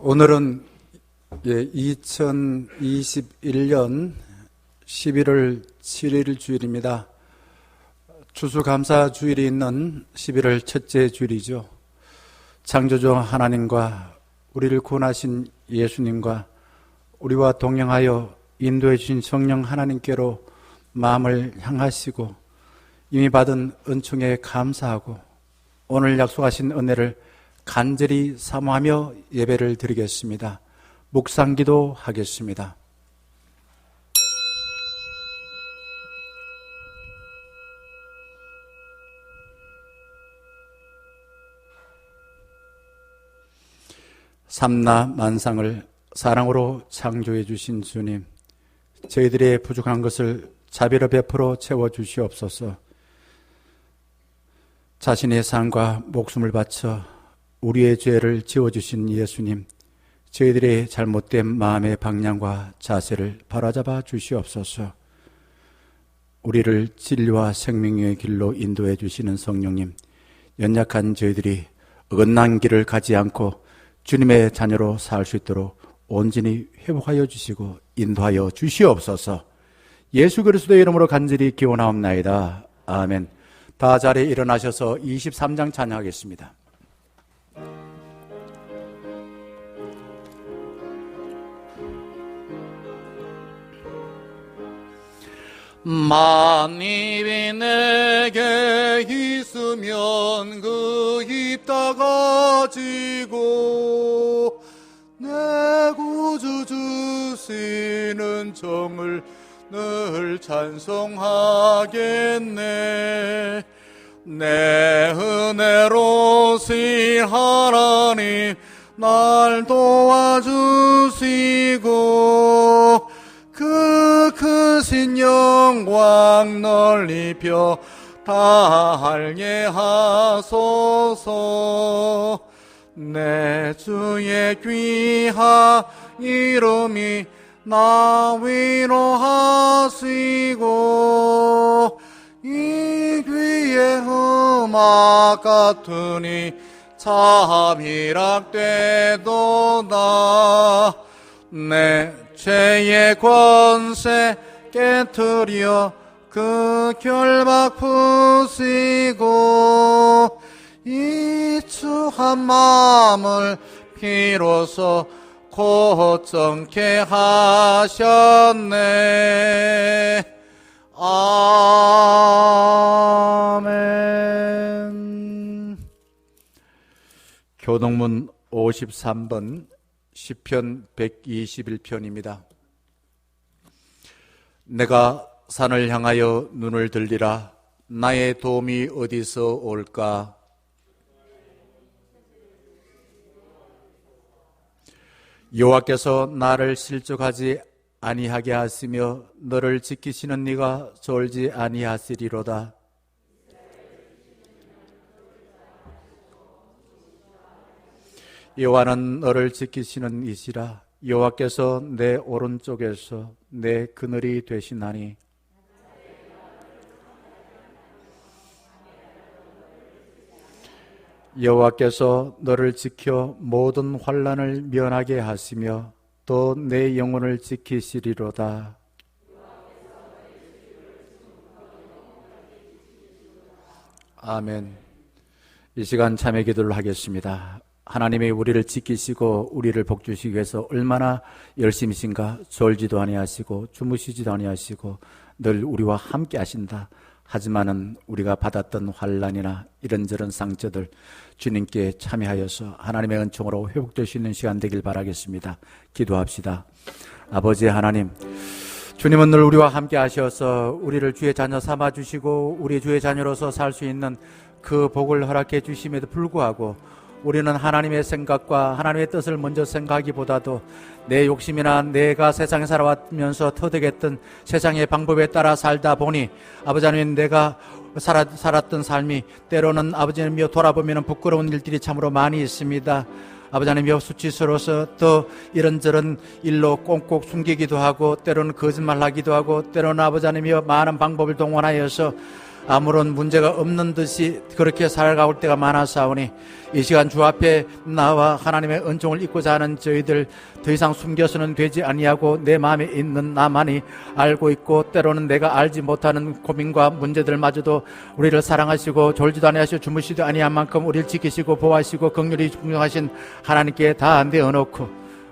오늘은 2021년 11월 7일 주일입니다. 추수감사 주일이 있는 11월 첫째 주일이죠. 창조주 하나님과 우리를 구원하신 예수님과 우리와 동행하여 인도해 주신 성령 하나님께로 마음을 향하시고 이미 받은 은총에 감사하고 오늘 약속하신 은혜를 간절히 사모하며 예배를 드리겠습니다. 묵상기도 하겠습니다. 삼라 만상을 사랑으로 창조해 주신 주님, 저희들의 부족한 것을 자비로 베풀어 채워주시옵소서. 자신의 삶과 목숨을 바쳐 우리의 죄를 지워주신 예수님, 저희들의 잘못된 마음의 방향과 자세를 바로잡아 주시옵소서. 우리를 진리와 생명의 길로 인도해 주시는 성령님, 연약한 저희들이 어긋난 길을 가지 않고 주님의 자녀로 살 수 있도록 온전히 회복하여 주시고 인도하여 주시옵소서. 예수 그리스도의 이름으로 간절히 기원하옵나이다. 아멘. 다 자리에 일어나셔서 23장 찬양하겠습니다. 만입이 내게 있으면 그 입 다 가지고 내 구주 주시는 정을 늘 찬송하겠네. 내 은혜로신 하나님 날 도와주시고 그 크신 영광 널리 펴 달게 하소서. 내 주의 귀한 이름이 나 위로하시고 이 귀의 음악 같으니 참 희락되도다. 내 죄의 권세 깨트려 그 결박 푸시고 이 추한 마음을 비로소 고정케 하셨네. 아멘. 교동문 53번 시편 121편입니다. 내가 산을 향하여 눈을 들리라. 나의 도움이 어디서 올까? 여호와께서 나를 실족하지 아니하게 하시며 너를 지키시는 네가 졸지 아니하시리로다. 여호와는 너를 지키시는 이시라. 여호와께서 내 오른쪽에서 내 그늘이 되시나니 여호와께서 너를 지켜 모든 환난을 면하게 하시며 또 내 영혼을 지키시리로다. 아멘. 이 시간 참회 기도를 하겠습니다. 하나님이 우리를 지키시고 우리를 복주시기 위해서 얼마나 열심이신가. 졸지도 아니하시고 주무시지도 아니하시고 늘 우리와 함께 하신다. 하지만은 우리가 받았던 환난이나 이런저런 상처들 주님께 참여하여서 하나님의 은총으로 회복될 수 있는 시간 되길 바라겠습니다. 기도합시다. 아버지 하나님, 주님은 늘 우리와 함께 하셔서 우리를 주의 자녀 삼아주시고 우리 주의 자녀로서 살 수 있는 그 복을 허락해 주심에도 불구하고 우리는 하나님의 생각과 하나님의 뜻을 먼저 생각하기보다도 내 욕심이나 내가 세상에 살아왔면서 터득했던 세상의 방법에 따라 살다 보니 아버지 하나님, 내가 살았던 삶이 때로는 아버지 하나님이여 돌아보면 부끄러운 일들이 참으로 많이 있습니다. 아버지 하나님이여 수치스러워서 또 이런저런 일로 꽁꽁 숨기기도 하고 때로는 거짓말하기도 하고 때로는 아버지 하나님이여 많은 방법을 동원하여서 아무런 문제가 없는 듯이 그렇게 살아갈 때가 많았사오니 이 시간 주 앞에 나와 하나님의 은총을 입고자 하는 저희들 더 이상 숨겨서는 되지 아니하고 내 마음에 있는 나만이 알고 있고 때로는 내가 알지 못하는 고민과 문제들마저도 우리를 사랑하시고 졸지도 아니하시고 주무시도 아니한 만큼 우리를 지키시고 보호하시고 긍휼히 중용하신 하나님께 다 내어놓고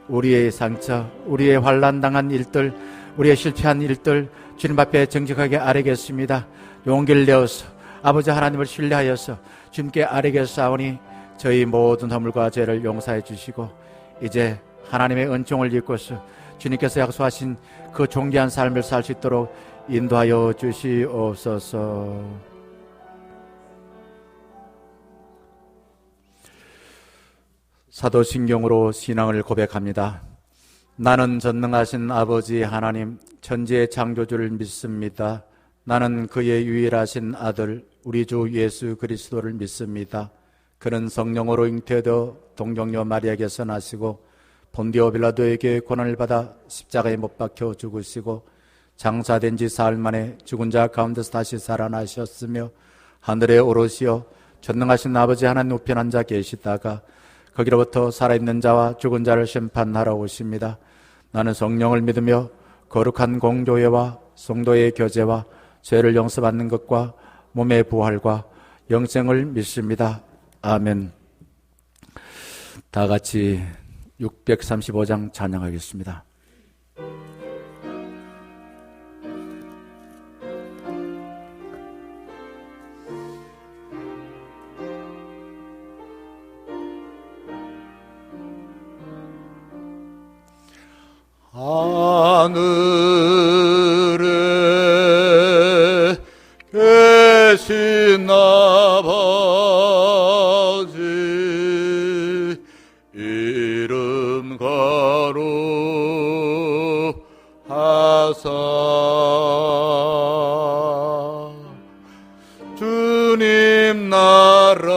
우리의 상처, 우리의 환난 당한 일들, 우리의 실패한 일들 주님 앞에 정직하게 아뢰겠습니다. 용기를 내어서 아버지 하나님을 신뢰하여서 주님께 아뢰겠사오니 저희 모든 허물과 죄를 용서해 주시고 이제 하나님의 은총을 입고서 주님께서 약속하신 그 존귀한 삶을 살 수 있도록 인도하여 주시옵소서. 사도신경으로 신앙을 고백합니다. 나는 전능하신 아버지 하나님 천지의 창조주를 믿습니다. 나는 그의 유일하신 아들 우리 주 예수 그리스도를 믿습니다. 그는 성령으로 잉태되어 동정녀 마리아에게서 나시고 본디오 빌라도에게 고난을 받아 십자가에 못 박혀 죽으시고 장사된 지 사흘 만에 죽은 자 가운데서 다시 살아나셨으며 하늘에 오르시어 전능하신 아버지 하나님 우편 앉아 계시다가 거기로부터 살아있는 자와 죽은 자를 심판하러 오십니다. 나는 성령을 믿으며 거룩한 공교회와 성도의 교제와 죄를 용서받는 것과 몸의 부활과 영생을 믿습니다. 아멘. 다 같이 635장 찬양하겠습니다. 하늘에 계신 아버지 이름 거룩하사 주님 나라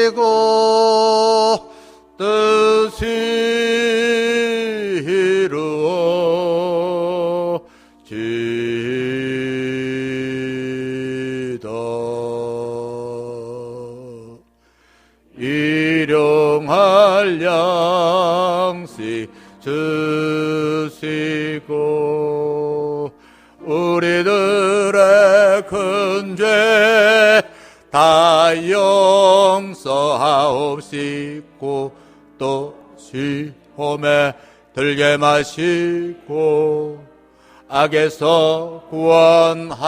임하시고 뜻이 이루어지다. 일용할 양식 주시고 우리들의 큰 죄 다 용서하옵시고 또 시험에 들게 마시고 악에서 구원하소서.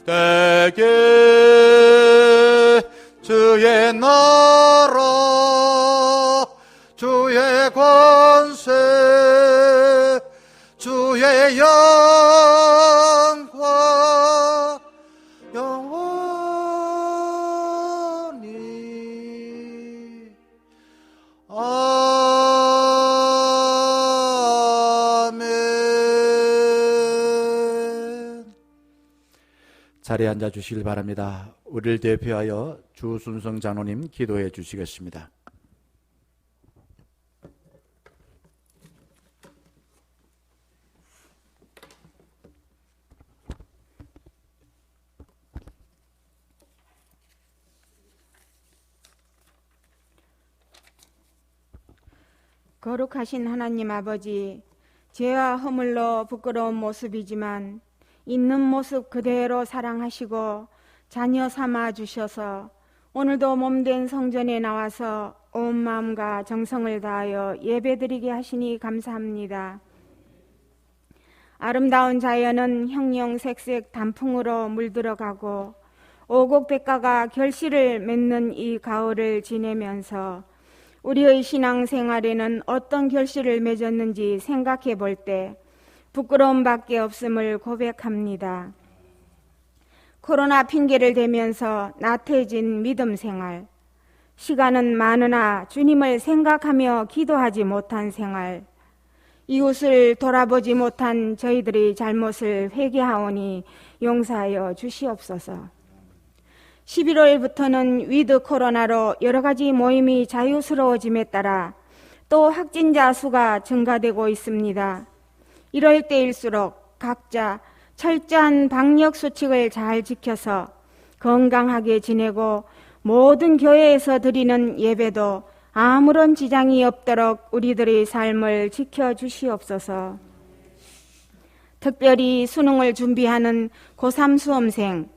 되게 주의 나라 주의 권세 주의 영광 영원히 아멘. 자리에 앉아 주시길 바랍니다. 우리를 대표하여 주순성 장로님 기도해 주시겠습니다. 거룩하신 하나님 아버지, 죄와 허물로 부끄러운 모습이지만 있는 모습 그대로 사랑하시고 자녀 삼아 주셔서 오늘도 몸된 성전에 나와서 온 마음과 정성을 다하여 예배드리게 하시니 감사합니다. 아름다운 자연은 형형색색 단풍으로 물들어가고 오곡백과가 결실을 맺는 이 가을을 지내면서 우리의 신앙생활에는 어떤 결실을 맺었는지 생각해 볼 때 부끄러움밖에 없음을 고백합니다. 코로나 핑계를 대면서 나태해진 믿음 생활, 시간은 많으나 주님을 생각하며 기도하지 못한 생활, 이웃을 돌아보지 못한 저희들의 잘못을 회개하오니 용서하여 주시옵소서. 11월부터는 위드 코로나로 여러 가지 모임이 자유스러워짐에 따라 또 확진자 수가 증가되고 있습니다. 이럴 때일수록 각자 철저한 방역 수칙을 잘 지켜서 건강하게 지내고 모든 교회에서 드리는 예배도 아무런 지장이 없도록 우리들의 삶을 지켜주시옵소서. 특별히 수능을 준비하는 고3 수험생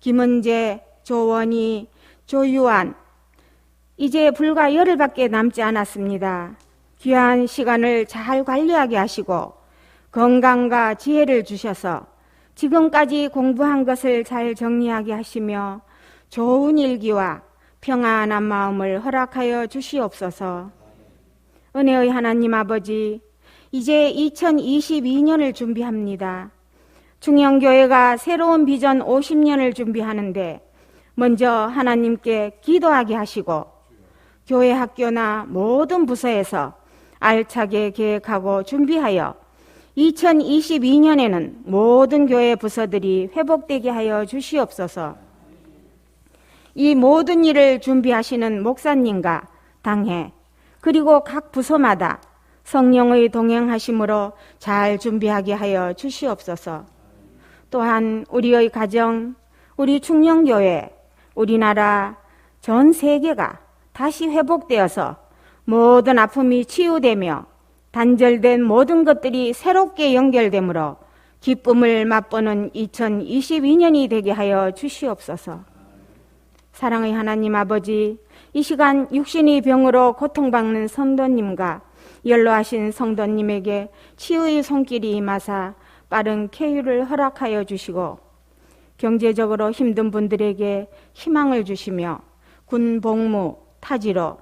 김은재, 조원희, 조유한, 이제 불과 열흘밖에 남지 않았습니다. 귀한 시간을 잘 관리하게 하시고 건강과 지혜를 주셔서 지금까지 공부한 것을 잘 정리하게 하시며 좋은 일기와 평안한 마음을 허락하여 주시옵소서. 은혜의 하나님 아버지, 이제 2022년을 준비합니다. 중영교회가 새로운 비전 50년을 준비하는데 먼저 하나님께 기도하게 하시고 교회 학교나 모든 부서에서 알차게 계획하고 준비하여 2022년에는 모든 교회 부서들이 회복되게 하여 주시옵소서. 이 모든 일을 준비하시는 목사님과 당회 그리고 각 부서마다 성령의 동행하심으로 잘 준비하게 하여 주시옵소서. 또한 우리의 가정, 우리 충령교회, 우리나라 전 세계가 다시 회복되어서 모든 아픔이 치유되며 단절된 모든 것들이 새롭게 연결되므로 기쁨을 맛보는 2022년이 되게 하여 주시옵소서. 사랑의 하나님 아버지, 이 시간 육신의 병으로 고통받는 성도님과 연로하신 성도님에게 치유의 손길이 임하사 빠른 쾌유를 허락하여 주시고 경제적으로 힘든 분들에게 희망을 주시며 군 복무, 타지로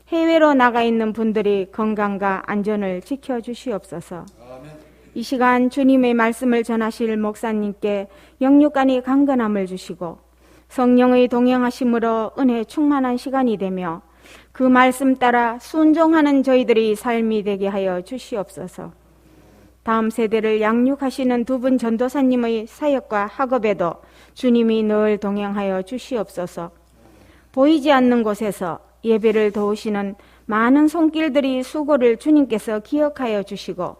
해외로 나가 있는 분들의 건강과 안전을 지켜주시옵소서. 이 시간 주님의 말씀을 전하실 목사님께 영육간의 강건함을 주시고 성령의 동행하심으로 은혜 충만한 시간이 되며 그 말씀 따라 순종하는 저희들의 삶이 되게 하여 주시옵소서. 다음 세대를 양육하시는 두 분 전도사님의 사역과 학업에도 주님이 늘 동행하여 주시옵소서. 보이지 않는 곳에서 예배를 도우시는 많은 손길들이 수고를 주님께서 기억하여 주시고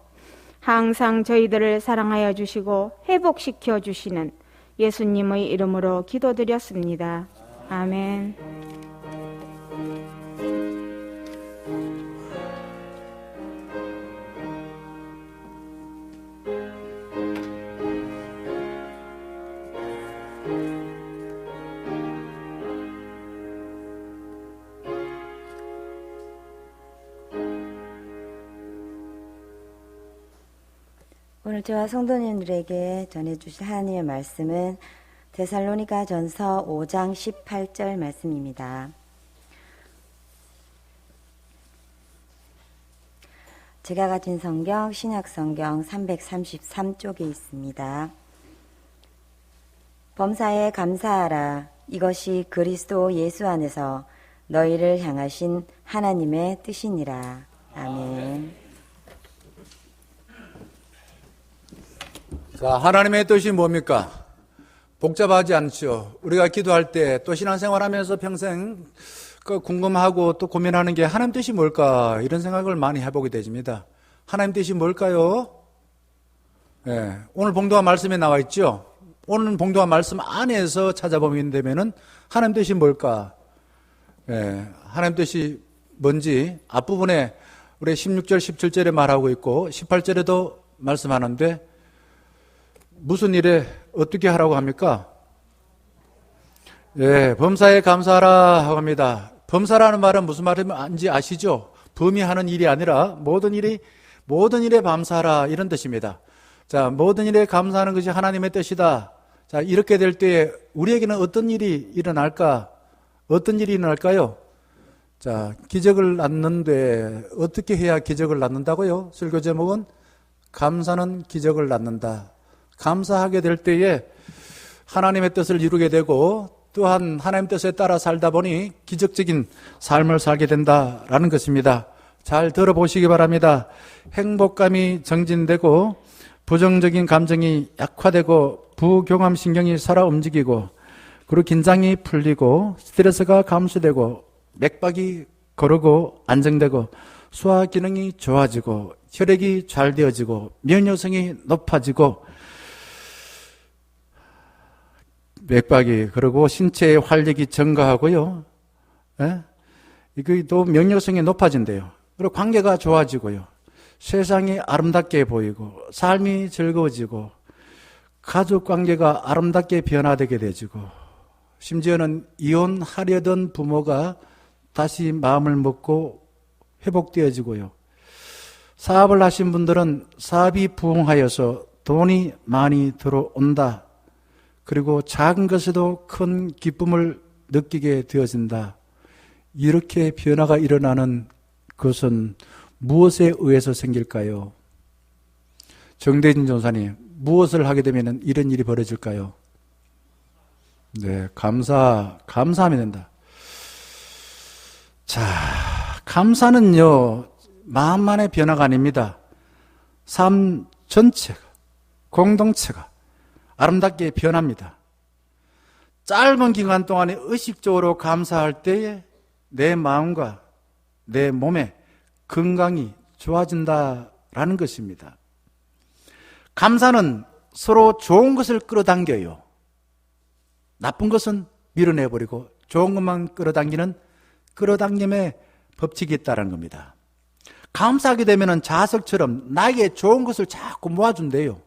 항상 저희들을 사랑하여 주시고 회복시켜 주시는 예수님의 이름으로 기도드렸습니다. 아멘. 오늘 저와 성도님들에게 전해주실 하나님의 말씀은 데살로니가 전서 5장 18절 말씀입니다. 제가 가진 성경 신약성경 333쪽에 있습니다. 범사에 감사하라. 이것이 그리스도 예수 안에서 너희를 향하신 하나님의 뜻이니라. 아멘. 자, 하나님의 뜻이 뭡니까? 복잡하지 않죠. 우리가 기도할 때 또 신앙생활 하면서 평생 궁금하고 또 고민하는 게 하나님 뜻이 뭘까? 이런 생각을 많이 해보게 되집니다. 하나님 뜻이 뭘까요? 네, 오늘 봉독한 말씀에 나와 있죠. 오늘 봉독한 말씀 안에서 찾아보면 되면은 하나님 뜻이 뭘까? 네, 하나님 뜻이 뭔지 앞부분에 우리 16절, 17절에 말하고 있고 18절에도 말씀하는데 무슨 일에 어떻게 하라고 합니까? 예, 범사에 감사하라 합니다. 범사라는 말은 무슨 말인지 아시죠? 범이 하는 일이 아니라 모든 일에 감사하라 이런 뜻입니다. 자, 모든 일에 감사하는 것이 하나님의 뜻이다. 자, 이렇게 될 때에 우리에게는 어떤 일이 일어날까? 어떤 일이 일어날까요? 자, 기적을 낳는데 어떻게 해야 기적을 낳는다고요? 설교 제목은 감사는 기적을 낳는다. 감사하게 될 때에 하나님의 뜻을 이루게 되고 또한 하나님 뜻에 따라 살다 보니 기적적인 삶을 살게 된다라는 것입니다. 잘 들어보시기 바랍니다. 행복감이 정진되고 부정적인 감정이 약화되고 부경함신경이 살아 움직이고 그리고 긴장이 풀리고 스트레스가 감소되고 맥박이 거르고 안정되고 소화 기능이 좋아지고 혈액이 잘 되어지고 면역성이 높아지고 맥박이 그리고 신체의 활력이 증가하고요. 이게 또 면역성이 높아진대요. 그리고 관계가 좋아지고요. 세상이 아름답게 보이고 삶이 즐거워지고 가족 관계가 아름답게 변화되게 되지고 심지어는 이혼하려던 부모가 다시 마음을 먹고 회복되어지고요. 사업을 하신 분들은 사업이 부흥하여서 돈이 많이 들어온다. 그리고 작은 것에도 큰 기쁨을 느끼게 되어진다. 이렇게 변화가 일어나는 것은 무엇에 의해서 생길까요? 정대진 전사님, 무엇을 하게 되면 이런 일이 벌어질까요? 네, 감사하면 된다. 자, 감사는요, 마음만의 변화가 아닙니다. 삶 전체가, 공동체가 아름답게 변합니다. 짧은 기간 동안에 의식적으로 감사할 때에 내 마음과 내 몸의 건강이 좋아진다라는 것입니다. 감사는 서로 좋은 것을 끌어당겨요. 나쁜 것은 밀어내버리고 좋은 것만 끌어당기는 끌어당김의 법칙이 있다는 겁니다. 감사하게 되면 자석처럼 나에게 좋은 것을 자꾸 모아준대요.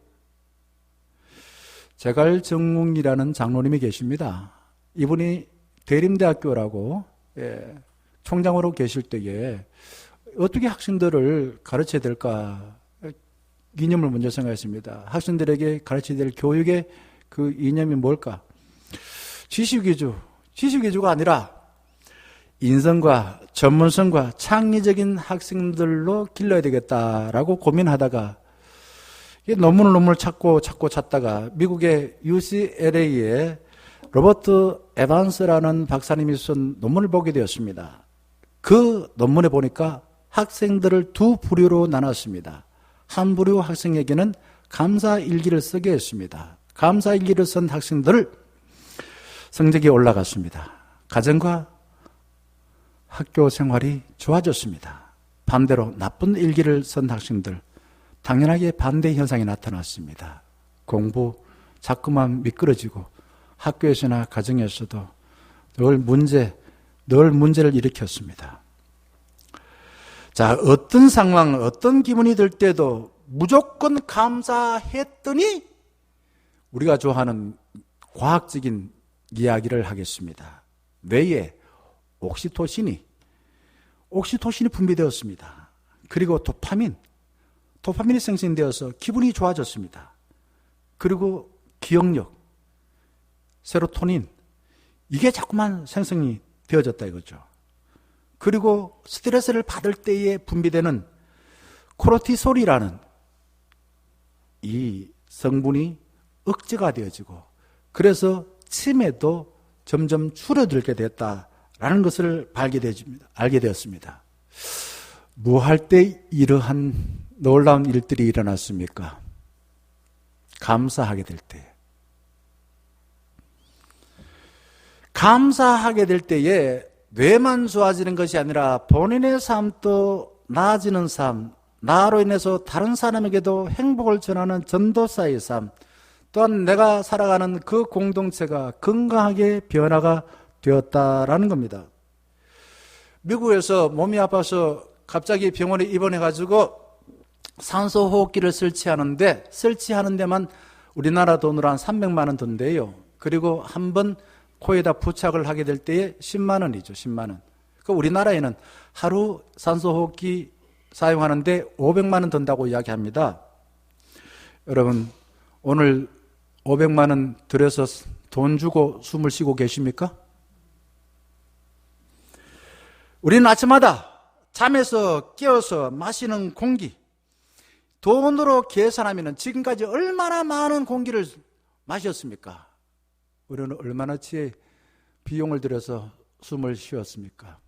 제갈정웅이라는 장로님이 계십니다. 이분이 대림대학교라고 총장으로 계실 때에 어떻게 학생들을 가르쳐야 될까 이념을 먼저 생각했습니다. 학생들에게 가르쳐야 될 교육의 그 이념이 뭘까? 지식위주가 아니라 인성과 전문성과 창의적인 학생들로 길러야 되겠다라고 고민하다가 논문을 찾다가 미국의 UCLA에 로버트 에반스라는 박사님이 쓴 논문을 보게 되었습니다. 그 논문에 보니까 학생들을 두 부류로 나눴습니다. 한 부류 학생에게는 감사일기를 쓰게 했습니다. 감사일기를 쓴 학생들 성적이 올라갔습니다. 가정과 학교 생활이 좋아졌습니다. 반대로 나쁜 일기를 쓴 학생들 당연하게 반대 현상이 나타났습니다. 공부 자꾸만 미끄러지고 학교에서나 가정에서도 늘 문제를 일으켰습니다. 자, 어떤 상황, 어떤 기분이 들 때도 무조건 감사했더니 우리가 좋아하는 과학적인 이야기를 하겠습니다. 뇌에 옥시토신이 분비되었습니다. 그리고 도파민이 생성되어서 기분이 좋아졌습니다. 그리고 기억력, 세로토닌, 이게 자꾸만 생성이 되어졌다 이거죠. 그리고 스트레스를 받을 때에 분비되는 코르티솔이라는 이 성분이 억제가 되어지고 그래서 치매도 점점 줄어들게 됐다라는 것을 알게 되었습니다. 뭐 할 때 이러한 놀라운 일들이 일어났습니까? 감사하게 될 때. 감사하게 될 때에 뇌만 좋아지는 것이 아니라 본인의 삶도 나아지는 삶, 나로 인해서 다른 사람에게도 행복을 전하는 전도사의 삶, 또한 내가 살아가는 그 공동체가 건강하게 변화가 되었다라는 겁니다. 미국에서 몸이 아파서 갑자기 병원에 입원해가지고 산소호흡기를 설치하는 데만 우리나라 돈으로 한 300만 원 든대요. 그리고 한 번 코에다 부착을 하게 될 때에 10만 원이죠. 10만 원. 그러니까 우리나라에는 하루 산소호흡기 사용하는데 500만 원 든다고 이야기합니다. 여러분, 오늘 500만 원 들여서 돈 주고 숨을 쉬고 계십니까? 우리는 아침마다 잠에서 깨어서 마시는 공기, 돈으로 계산하면 지금까지 얼마나 많은 공기를 마셨습니까? 우리는 얼마나치의 비용을 들여서 숨을 쉬었습니까?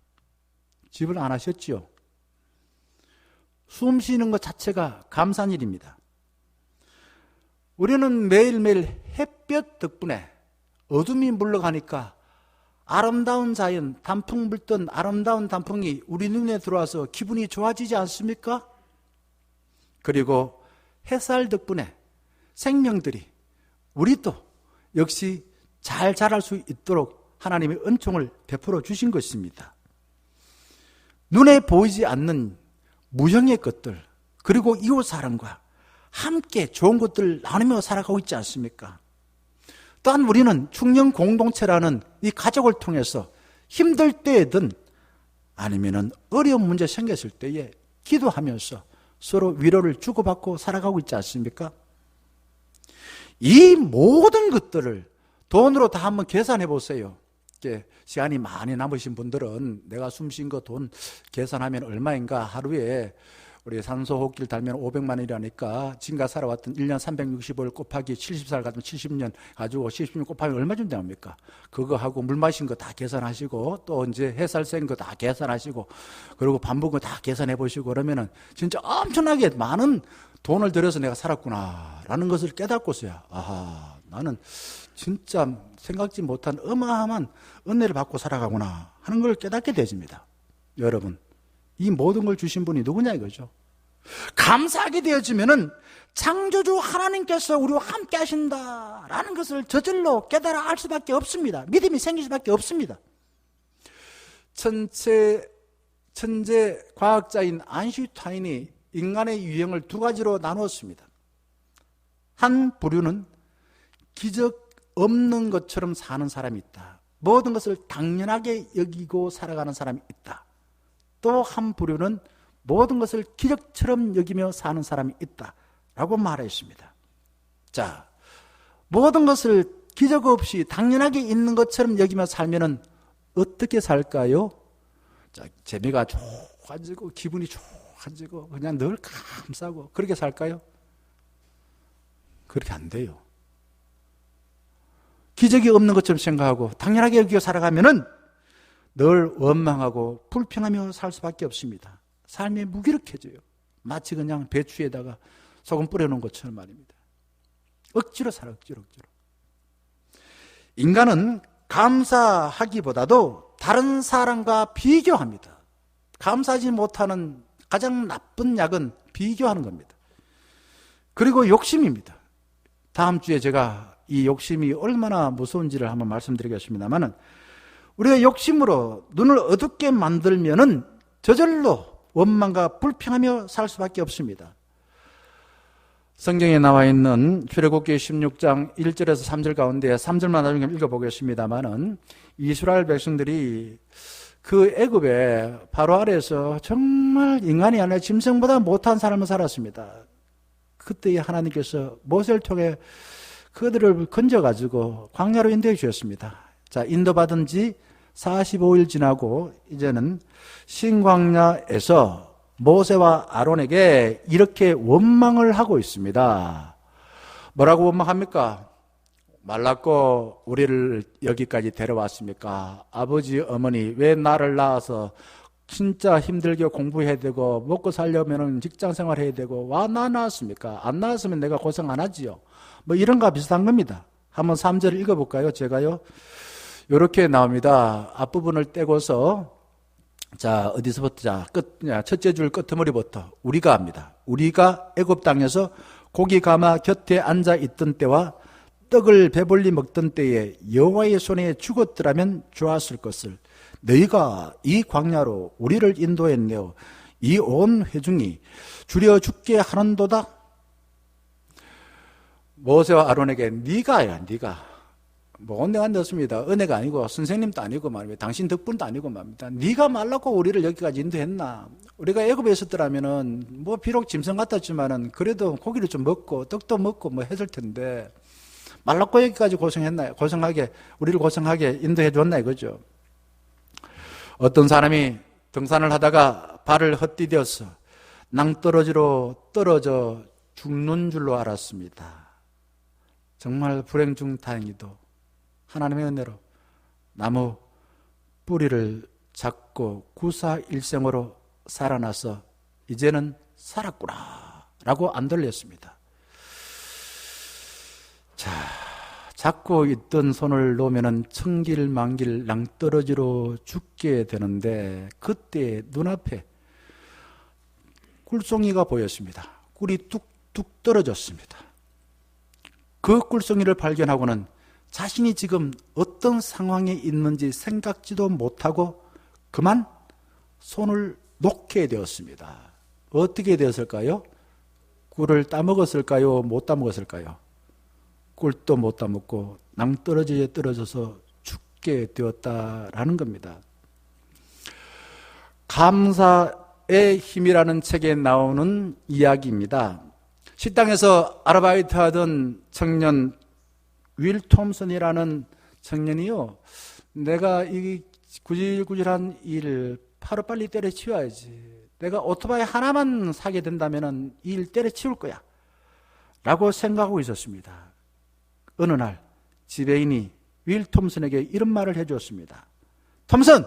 집을 안 하셨지요? 숨 쉬는 것 자체가 감사한 일입니다. 우리는 매일매일 햇볕 덕분에 어둠이 물러가니까 아름다운 자연, 단풍 불던 아름다운 단풍이 우리 눈에 들어와서 기분이 좋아지지 않습니까? 그리고 햇살 덕분에 생명들이 우리도 역시 잘 자랄 수 있도록 하나님의 은총을 베풀어 주신 것입니다. 눈에 보이지 않는 무형의 것들, 그리고 이웃 사람과 함께 좋은 것들을 나누며 살아가고 있지 않습니까? 또한 우리는 충령 공동체라는 이 가족을 통해서 힘들 때든 아니면은 어려운 문제 생겼을 때에 기도하면서 서로 위로를 주고받고 살아가고 있지 않습니까? 이 모든 것들을 돈으로 다 한번 계산해 보세요. 시간이 많이 남으신 분들은 내가 숨쉰 거 돈 계산하면 얼마인가, 하루에 우리 산소호흡기를 달면 500만 원이라니까 지금까지 살아왔던 1년 365일 곱하기 70살 같으면 70년 가지고 70년 곱하면 얼마 좀 됩니까? 그거 하고 물 마신 거 다 계산하시고 또 이제 햇살 쐴 거 다 계산하시고 그리고 밥 먹은 거 다 계산해 보시고 그러면은 진짜 엄청나게 많은 돈을 들여서 내가 살았구나 라는 것을 깨닫고서야 아하, 나는 진짜 생각지 못한 어마어마한 은혜를 받고 살아가구나 하는 걸 깨닫게 되집니다. 여러분, 이 모든 걸 주신 분이 누구냐 이거죠. 감사하게 되어지면은 창조주 하나님께서 우리와 함께 하신다라는 것을 저절로 깨달아 알 수밖에 없습니다. 믿음이 생길 수밖에 없습니다. 천재 과학자인 아인슈타인이 인간의 유형을 두 가지로 나누었습니다. 한 부류는 기적 없는 것처럼 사는 사람이 있다. 모든 것을 당연하게 여기고 살아가는 사람이 있다. 또 한 부류는 모든 것을 기적처럼 여기며 사는 사람이 있다라고 말했습니다. 자, 모든 것을 기적 없이 당연하게 있는 것처럼 여기며 살면은 어떻게 살까요? 자, 재미가 좋아지고 기분이 좋아지고 그냥 늘 감사하고 그렇게 살까요? 그렇게 안 돼요. 기적이 없는 것처럼 생각하고 당연하게 여기고 살아가면은 늘 원망하고 불평하며 살 수밖에 없습니다. 삶이 무기력해져요. 마치 그냥 배추에다가 소금 뿌려놓은 것처럼 말입니다. 억지로 살아, 억지로. 인간은 감사하기보다도 다른 사람과 비교합니다. 감사하지 못하는 가장 나쁜 약은 비교하는 겁니다. 그리고 욕심입니다. 다음 주에 제가 이 욕심이 얼마나 무서운지를 한번 말씀드리겠습니다만은 우리가 욕심으로 눈을 어둡게 만들면은 저절로 원망과 불평하며 살 수밖에 없습니다. 성경에 나와 있는 출애굽기 16장 1절에서 3절 가운데 3절만 나중에 읽어보겠습니다만은 이스라엘 백성들이 그 애굽의 바로 아래에서 정말 인간이 아니라 짐승보다 못한 삶을 살았습니다. 그때 하나님께서 모세를 통해 그들을 건져가지고 광야로 인도해 주셨습니다. 자, 인도받은 지 45일 지나고 이제는 신광야에서 모세와 아론에게 이렇게 원망을 하고 있습니다. 뭐라고 원망합니까? 말랐고 우리를 여기까지 데려왔습니까? 아버지, 어머니 왜 나를 낳아서 진짜 힘들게 공부해야 되고 먹고 살려면 직장 생활해야 되고 와 나 낳았습니까? 안 낳았으면 내가 고생 안 하지요. 뭐 이런 거 비슷한 겁니다. 한번 3절을 읽어볼까요? 제가요. 이렇게 나옵니다. 앞부분을 떼고서 자, 어디서부터? 자, 첫째 줄 끄트머리부터 우리가 합니다. 우리가 애굽 땅에서 고기 가마 곁에 앉아 있던 때와 떡을 배불리 먹던 때에 여호와의 손에 죽었더라면 좋았을 것을 너희가 이 광야로 우리를 인도했네요. 이 온 회중이 줄여 죽게 하는도다. 모세와 아론에게 네가 뭐 은혜가 넣었습니다. 은혜가 아니고 선생님도 아니고 말입니다. 당신 덕분도 아니고 말입니다. 네가 말랐고 우리를 여기까지 인도했나? 우리가 애굽에 있었더라면은 뭐 비록 짐승 같았지만은 그래도 고기를 좀 먹고 떡도 먹고 뭐 했을 텐데 말랐고 여기까지 우리를 고생하게 인도해 줬나 이거죠. 어떤 사람이 등산을 하다가 발을 헛디뎌서 낭떠러지로 떨어져 죽는 줄로 알았습니다. 정말 불행 중 다행히도 하나님의 은혜로 나무 뿌리를 잡고 구사일생으로 살아나서 이제는 살았구나 라고 안 돌렸습니다. 자, 잡고 있던 손을 놓으면 천길만길 낭떠러지로 죽게 되는데 그때 눈앞에 꿀송이가 보였습니다. 꿀이 뚝뚝 떨어졌습니다. 그 꿀송이를 발견하고는 자신이 지금 어떤 상황에 있는지 생각지도 못하고 그만 손을 놓게 되었습니다. 어떻게 되었을까요? 꿀을 따먹었을까요? 못 따먹었을까요? 꿀도 못 따먹고 낭떠러지에 떨어져서 죽게 되었다라는 겁니다. 감사의 힘이라는 책에 나오는 이야기입니다. 식당에서 아르바이트 하던 청년 윌 톰슨이라는 청년이요, 내가 이 구질구질한 일 하루빨리 때려치워야지, 내가 오토바이 하나만 사게 된다면 이 일 때려치울 거야 라고 생각하고 있었습니다. 어느 날 지배인이 윌 톰슨에게 이런 말을 해주었습니다. 톰슨,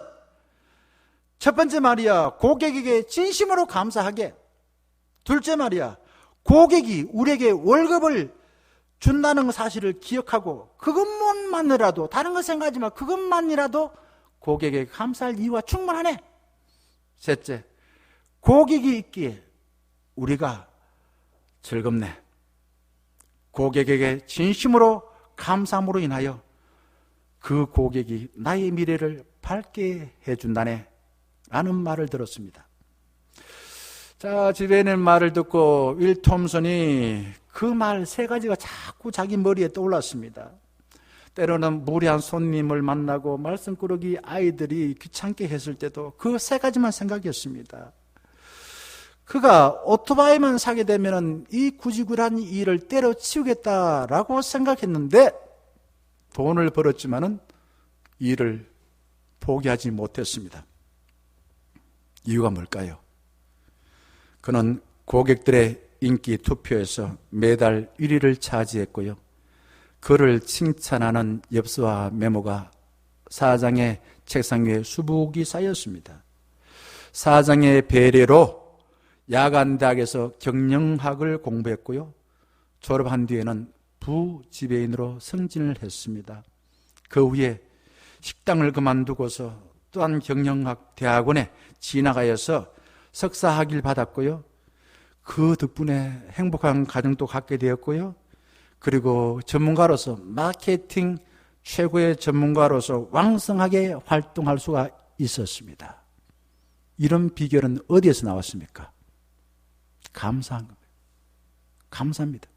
첫 번째 말이야, 고객에게 진심으로 감사하게. 둘째 말이야, 고객이 우리에게 월급을 준다는 사실을 기억하고 그것만이라도, 다른 거 생각하지 마, 그것만이라도 고객에게 감사할 이유가 충분하네. 셋째, 고객이 있기에 우리가 즐겁네. 고객에게 진심으로 감사함으로 인하여 그 고객이 나의 미래를 밝게 해준다네 라는 말을 들었습니다. 자, 집에 있는 말을 듣고 윌 톰슨이 그 말 세 가지가 자꾸 자기 머리에 떠올랐습니다. 때로는 무례한 손님을 만나고 말썽꾸러기 아이들이 귀찮게 했을 때도 그 세 가지만 생각했습니다. 그가 오토바이만 사게 되면 이 구지구한 일을 때려치우겠다라고 생각했는데 돈을 벌었지만은 일을 포기하지 못했습니다. 이유가 뭘까요? 그는 고객들의 인기 투표에서 매달 1위를 차지했고요. 그를 칭찬하는 엽서와 메모가 사장의 책상 위에 수북이 쌓였습니다. 사장의 배려로 야간대학에서 경영학을 공부했고요. 졸업한 뒤에는 부지배인으로 승진을 했습니다. 그 후에 식당을 그만두고서 또한 경영학 대학원에 진학하여서 석사학위를 받았고요. 그 덕분에 행복한 가정도 갖게 되었고요. 그리고 전문가로서 마케팅 최고의 전문가로서 왕성하게 활동할 수가 있었습니다. 이런 비결은 어디에서 나왔습니까? 감사한 겁니다. 감사합니다.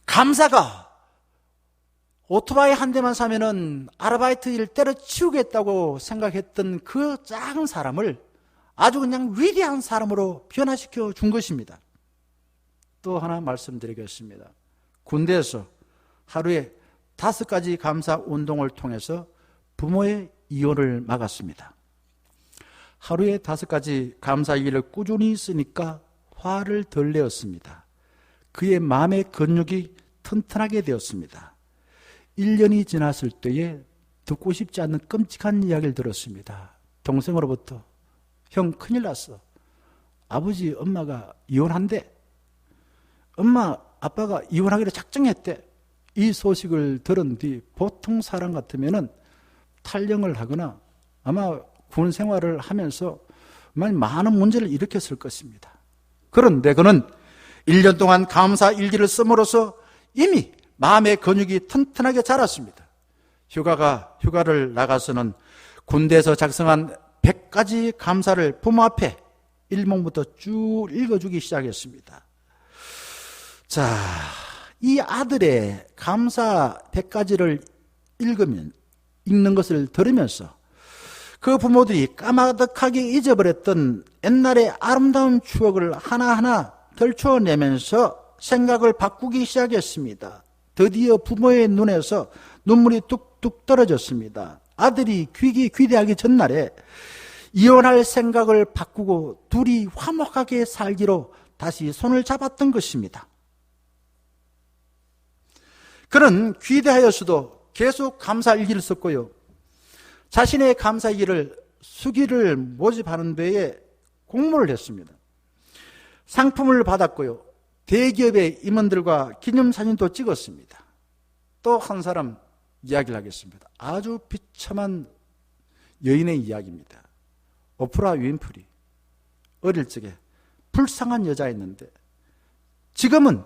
감사가 오토바이 한 대만 사면은 아르바이트 일 때려치우겠다고 생각했던 그 작은 사람을 아주 그냥 위대한 사람으로 변화시켜 준 것입니다. 또 하나 말씀드리겠습니다. 군대에서 하루에 5가지 감사 운동을 통해서 부모의 이혼을 막았습니다. 하루에 5가지 감사 일을 꾸준히 쓰니까 화를 덜 내었습니다. 그의 마음의 근육이 튼튼하게 되었습니다. 1년이 지났을 때에 듣고 싶지 않는 끔찍한 이야기를 들었습니다. 동생으로부터 형 큰일 났어. 아버지 엄마가 이혼한대. 엄마 아빠가 이혼하기로 작정했대. 이 소식을 들은 뒤 보통 사람 같으면 탈영을 하거나 아마 군 생활을 하면서 많은 문제를 일으켰을 것입니다. 그런데 그는 1년 동안 감사 일기를 씀으로써 이미 마음의 근육이 튼튼하게 자랐습니다. 휴가를 나가서는 군대에서 작성한 100가지 감사를 부모 앞에 일목부터 쭉 읽어주기 시작했습니다. 자, 이 아들의 감사 100가지를 읽는 것을 들으면서 그 부모들이 까마득하게 잊어버렸던 옛날의 아름다운 추억을 하나하나 덜쳐내면서 생각을 바꾸기 시작했습니다. 드디어 부모의 눈에서 눈물이 뚝뚝 떨어졌습니다. 아들이 귀대하기 전날에 이혼할 생각을 바꾸고 둘이 화목하게 살기로 다시 손을 잡았던 것입니다. 그는 귀대하여서도 계속 감사일기를 썼고요. 자신의 감사일기를 수기를 모집하는 데에 공모를 했습니다. 상품을 받았고요. 대기업의 임원들과 기념사진도 찍었습니다. 또 한 사람 이야기를 하겠습니다. 아주 비참한 여인의 이야기입니다. 오프라 윈프리. 어릴 적에 불쌍한 여자였는데 지금은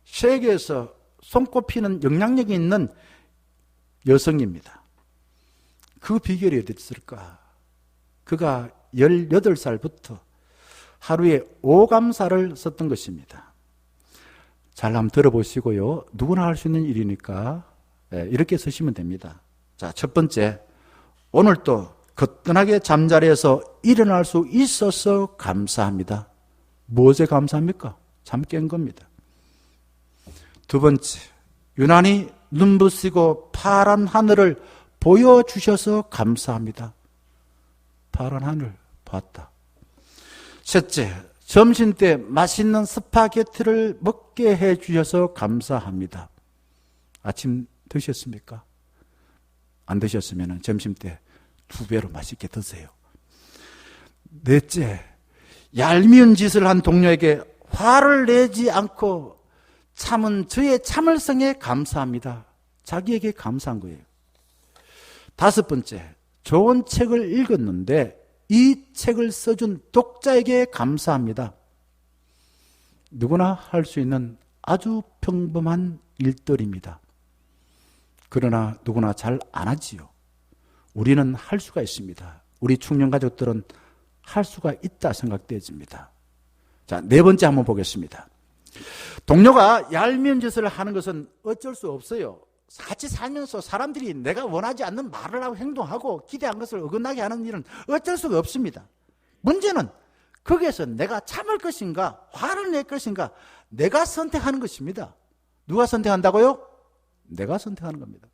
세계에서 손꼽히는 영향력이 있는 여성입니다. 그 비결이 어디 있을까? 그가 18살부터 하루에 5감사를 썼던 것입니다. 잘 한번 들어보시고요. 누구나 할 수 있는 일이니까 이렇게 쓰시면 됩니다. 자, 첫 번째, 오늘도 거뜬하게 잠자리에서 일어날 수 있어서 감사합니다. 무엇에 감사합니까? 잠 깬 겁니다. 두 번째, 유난히 눈부시고 파란 하늘을 보여주셔서 감사합니다. 파란 하늘 봤다. 셋째, 점심때 맛있는 스파게티를 먹게 해주셔서 감사합니다. 아침 드셨습니까? 안 드셨으면 점심때 2배로 맛있게 드세요. 넷째, 얄미운 짓을 한 동료에게 화를 내지 않고 참은 저의 참을성에 감사합니다. 자기에게 감사한 거예요. 다섯 번째, 좋은 책을 읽었는데 이 책을 써준 독자에게 감사합니다. 누구나 할 수 있는 아주 평범한 일들입니다. 그러나 누구나 잘 안 하지요. 우리는 할 수가 있습니다. 우리 청년 가족들은 할 수가 있다 생각되어집니다. 자, 네 번째 한번 보겠습니다. 동료가 얄미운 짓을 하는 것은 어쩔 수 없어요. 같이 살면서 사람들이 내가 원하지 않는 말을 하고 행동하고 기대한 것을 어긋나게 하는 일은 어쩔 수가 없습니다. 문제는 거기에서 내가 참을 것인가 화를 낼 것인가 내가 선택하는 것입니다. 누가 선택한다고요? 내가 선택하는 겁니다.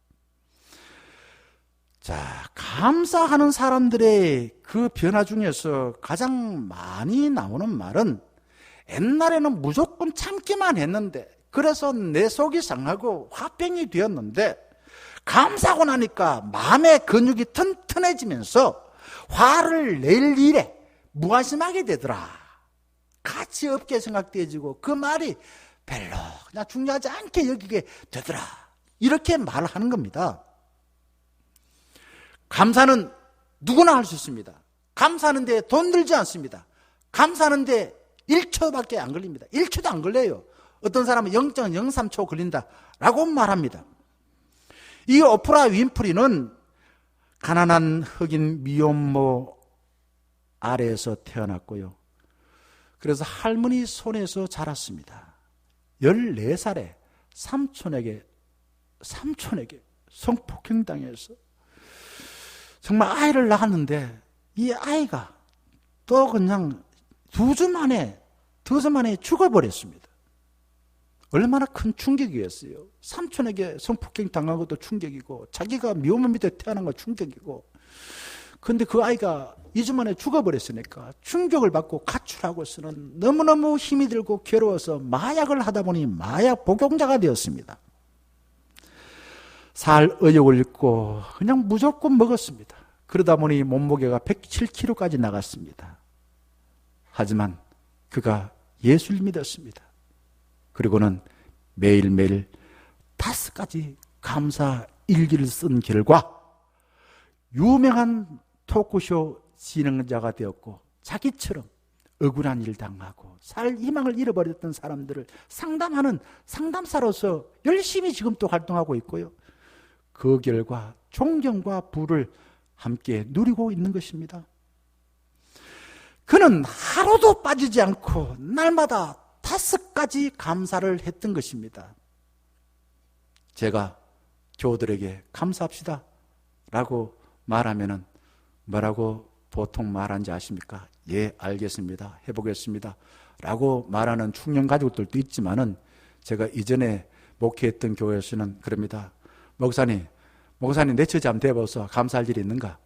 자, 감사하는 사람들의 그 변화 중에서 가장 많이 나오는 말은 옛날에는 무조건 참기만 했는데 그래서 내 속이 상하고 화병이 되었는데 감사하고 나니까 마음의 근육이 튼튼해지면서 화를 낼 일에 무관심하게 되더라. 가치 없게 생각되어지고 그 말이 별로 그냥 중요하지 않게 여기게 되더라. 이렇게 말하는 겁니다. 감사는 누구나 할 수 있습니다. 감사하는데 돈 들지 않습니다. 감사하는데 1초밖에 안 걸립니다. 1초도 안 걸려요. 어떤 사람은 0.03초 걸린다라고 말합니다. 이 오프라 윈프리는 가난한 흑인 미혼모 아래에서 태어났고요. 그래서 할머니 손에서 자랐습니다. 14살에 삼촌에게 성폭행당해서 정말 아이를 낳았는데 이 아이가 또 그냥 2주 만에 죽어버렸습니다. 얼마나 큰 충격이었어요. 삼촌에게 성폭행 당한 것도 충격이고 자기가 미혼모 밑에 태어난 건 충격이고 그런데 그 아이가 2주 만에 죽어버렸으니까 충격을 받고 가출하고서는 너무너무 힘이 들고 괴로워서 마약을 하다 보니 마약 복용자가 되었습니다. 살 의욕을 잃고 그냥 무조건 먹었습니다. 그러다 보니 몸무게가 107kg까지 나갔습니다. 하지만 그가 예수를 믿었습니다. 그리고는 매일매일 5가지 감사 일기를 쓴 결과 유명한 토크쇼 진행자가 되었고 자기처럼 억울한 일 당하고 살 희망을 잃어버렸던 사람들을 상담하는 상담사로서 열심히 지금 또 활동하고 있고요. 그 결과 존경과 부를 함께 누리고 있는 것입니다. 그는 하루도 빠지지 않고 날마다 5가지 감사를 했던 것입니다. 제가 교우들에게 감사합시다 라고 말하면은 뭐라고 보통 말하는지 아십니까? 예, 알겠습니다. 해보겠습니다. 라고 말하는 청년 가족들도 있지만은 제가 이전에 목회했던 교회에서는 그럽니다. 목사님 내 처지 한번 대봐서 감사할 일이 있는가?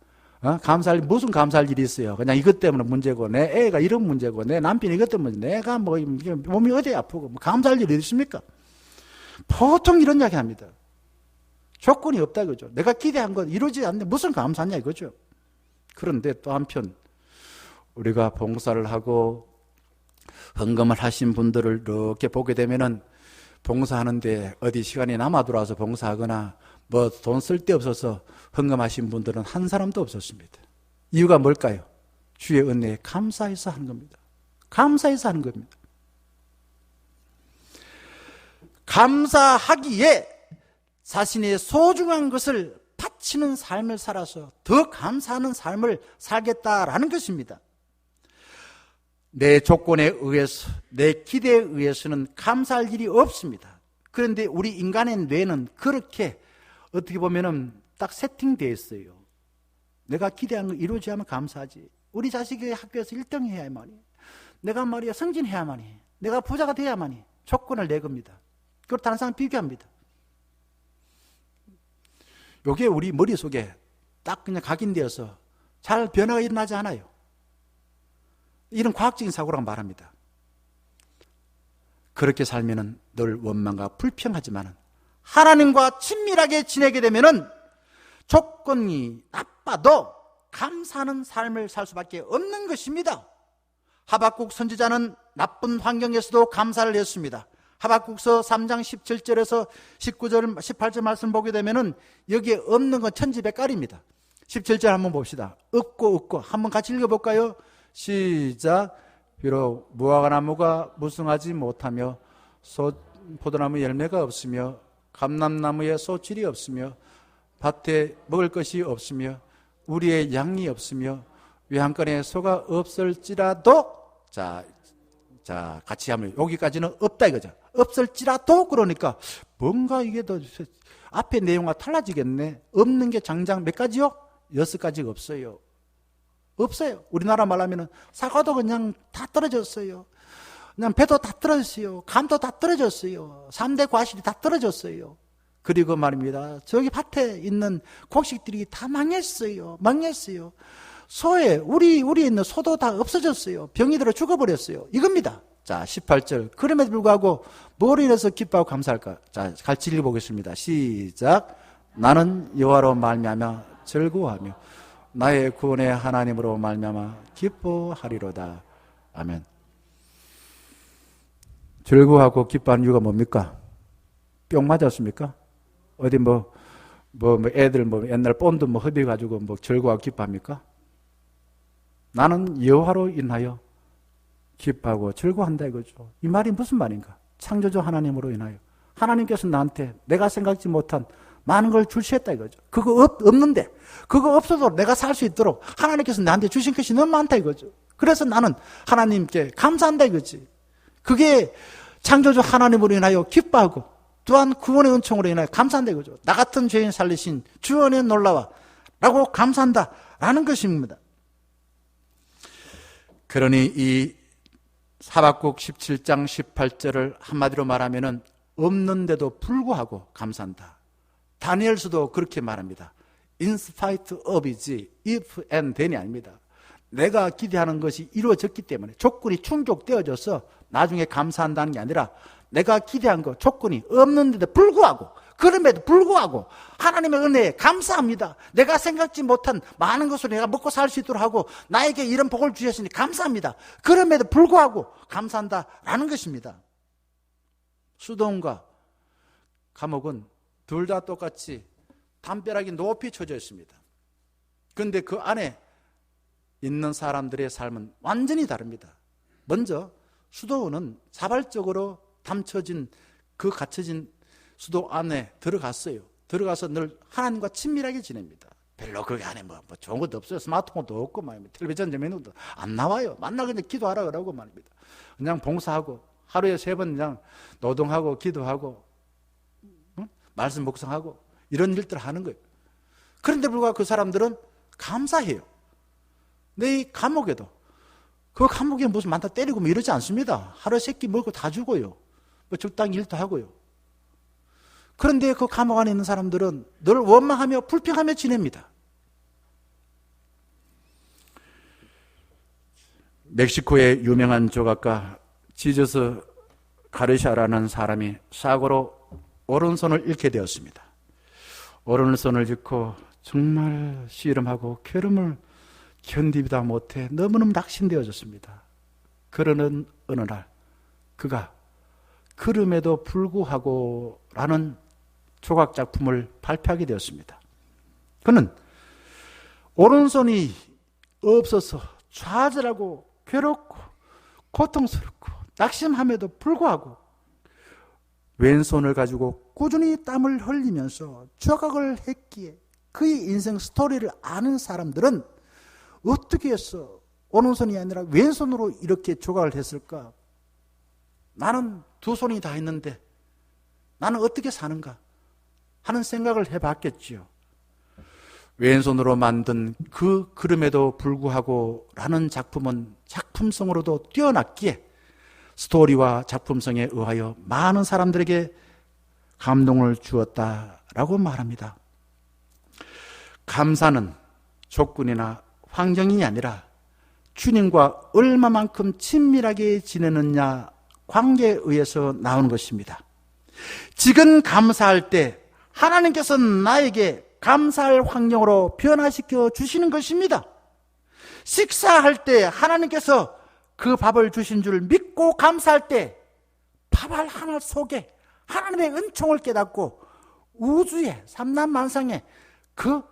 무슨 감사할 일이 있어요? 그냥 이것 때문에 문제고, 내 애가 이런 문제고, 내 남편이 이것 때문에 내가 몸이 어디 아프고, 감사할 일이 있습니까? 보통 이런 이야기 합니다. 조건이 없다 이거죠. 내가 기대한 건 이루어지지 않는데 무슨 감사냐 이거죠. 그런데 또 한편, 우리가 봉사를 하고 헌금을 하신 분들을 이렇게 보게 되면은 봉사하는데 어디 시간이 남아 돌아와서 봉사하거나 뭐 돈 쓸 데 없어서 헌금하신 분들은 한 사람도 없었습니다. 이유가 뭘까요? 주의 은혜에 감사해서 하는 겁니다. 감사해서 하는 겁니다. 감사하기에 자신의 소중한 것을 바치는 삶을 살아서 더 감사하는 삶을 살겠다라는 것입니다. 내 조건에 의해서, 내 기대에 의해서는 감사할 일이 없습니다. 그런데 우리 인간의 뇌는 그렇게 어떻게 보면은 딱 세팅되어 있어요. 내가 기대한 거 이루어져야 하면 감사하지. 우리 자식이 학교에서 1등 해야만이, 내가 말이야 승진해야만이, 내가 부자가 돼야만이 조건을 내겁니다. 그걸 다른 사람 비교합니다. 요게 우리 머릿속에 딱 그냥 각인되어서 잘 변화가 일어나지 않아요. 이런 과학적인 사고라고 말합니다. 그렇게 살면은 늘 원망과 불평하지만은 하나님과 친밀하게 지내게 되면은 조건이 나빠도 감사하는 삶을 살 수밖에 없는 것입니다. 하박국 선지자는 나쁜 환경에서도 감사를 했습니다. 하박국서 3장 17절에서 19절, 18절 말씀 보게 되면은 여기에 없는 건 천지백깔입니다. 17절 한번 봅시다. 없고 한번 같이 읽어볼까요? 시작. 비록 무화과나무가 무성하지 못하며 포도나무 열매가 없으며 감람나무에 소질이 없으며 밭에 먹을 것이 없으며 우리의 양이 없으며 외양간에 소가 없을지라도 자 같이 하면 여기까지는 없다 이거죠. 없을지라도 그러니까 뭔가 이게 더 앞에 내용과 달라지겠네. 없는 게 장장 몇 가지요? 6가지가 없어요. 없어요. 우리나라 말하면은 사과도 그냥 다 떨어졌어요. 그냥 배도 다 떨어졌어요. 감도 다 떨어졌어요. 3대 과실이 다 떨어졌어요. 그리고 말입니다. 저기 밭에 있는 곡식들이 다 망했어요. 소에 우리에 있는 소도 다 없어졌어요. 병이 들어 죽어버렸어요. 이겁니다. 자, 18절. 그럼에도 불구하고 뭐로 인해서 기뻐하고 감사할까? 자, 같이 읽어보겠습니다. 시작. 나는 여호와로 말미암아 즐거워하며 나의 구원의 하나님으로 말미암아 기뻐하리로다. 아멘. 즐거워하고 기뻐하는 이유가 뭡니까? 뿅 맞았습니까? 어디 애들 옛날 본드 흡입해가지고 즐거워하고 기뻐합니까? 나는 여호와로 인하여 기뻐하고 즐거워한다 이거죠. 이 말이 무슨 말인가? 창조주 하나님으로 인하여 하나님께서 나한테 내가 생각지 못한 많은 걸 주셨다 이거죠. 그거 없는데 그거 없어도 내가 살 수 있도록 하나님께서 나한테 주신 것이 너무 많다 이거죠. 그래서 나는 하나님께 감사한다 이거지. 그게 창조주 하나님으로 인하여 기뻐하고 또한 구원의 은총으로 인하여 감사한다 이거죠. 나 같은 죄인 살리신 주원의 놀라와 라고 감사한다 라는 것입니다. 그러니 이 하박국 17장 18절을 한마디로 말하면은 없는데도 불구하고 감사한다. 다니엘서도 그렇게 말합니다. In spite of이지 if and then이 아닙니다. 내가 기대하는 것이 이루어졌기 때문에 조건이 충족되어져서 나중에 감사한다는 게 아니라 내가 기대한 거 조건이 없는데도 불구하고 그럼에도 불구하고 하나님의 은혜에 감사합니다. 내가 생각지 못한 많은 것으로 내가 먹고 살 수 있도록 하고 나에게 이런 복을 주셨으니 감사합니다. 그럼에도 불구하고 감사한다라는 것입니다. 수동과 감옥은 둘 다 똑같이 담벼락이 높이 쳐져 있습니다. 그런데 그 안에 있는 사람들의 삶은 완전히 다릅니다. 먼저 수도원은 자발적으로 갇혀진 수도 안에 들어갔어요. 들어가서 늘 하나님과 친밀하게 지냅니다. 별로 거기 안에 뭐 좋은 것도 없어요. 스마트폰도 없고 말입니다. 텔레비전 재미있는 것도 안 나와요. 만나 그냥 기도하라 그러고 말입니다. 그냥 봉사하고 하루에 3번 그냥 노동하고 기도하고 말씀 묵상하고 이런 일들을 하는 거예요. 그런데 불구하고 그 사람들은 감사해요. 내 이 감옥에도 그 감옥에 무슨 많다 때리고 뭐 이러지 않습니다. 하루에 3끼 먹고 다 주고요. 뭐 적당히 일도 하고요. 그런데 그 감옥 안에 있는 사람들은 늘 원망하며 불평하며 지냅니다. 멕시코의 유명한 조각가 지저스 가르샤라는 사람이 사고로 오른손을 잃게 되었습니다. 오른손을 잃고 정말 씨름하고 괴로움을 견디다 못해 너무너무 낙심되어졌습니다. 그러는 어느 날 그가 그럼에도 불구하고 라는 조각 작품을 발표하게 되었습니다. 그는 오른손이 없어서 좌절하고 괴롭고 고통스럽고 낙심함에도 불구하고 왼손을 가지고 꾸준히 땀을 흘리면서 조각을 했기에 그의 인생 스토리를 아는 사람들은 어떻게 해서 오른손이 아니라 왼손으로 이렇게 조각을 했을까? 나는 두 손이 다 있는데 나는 어떻게 사는가? 하는 생각을 해봤겠지요. 왼손으로 만든 그 그럼에도 불구하고 라는 작품은 작품성으로도 뛰어났기에 스토리와 작품성에 의하여 많은 사람들에게 감동을 주었다라고 말합니다. 감사는 조건이나 환경이 아니라 주님과 얼마만큼 친밀하게 지내느냐 관계에 의해서 나오는 것입니다. 지금 감사할 때 하나님께서 나에게 감사할 환경으로 변화시켜 주시는 것입니다. 식사할 때 하나님께서 그 밥을 주신 줄 믿고 감사할 때 밥알 하나 속에 하나님의 은총을 깨닫고 우주의 삼남만상에 그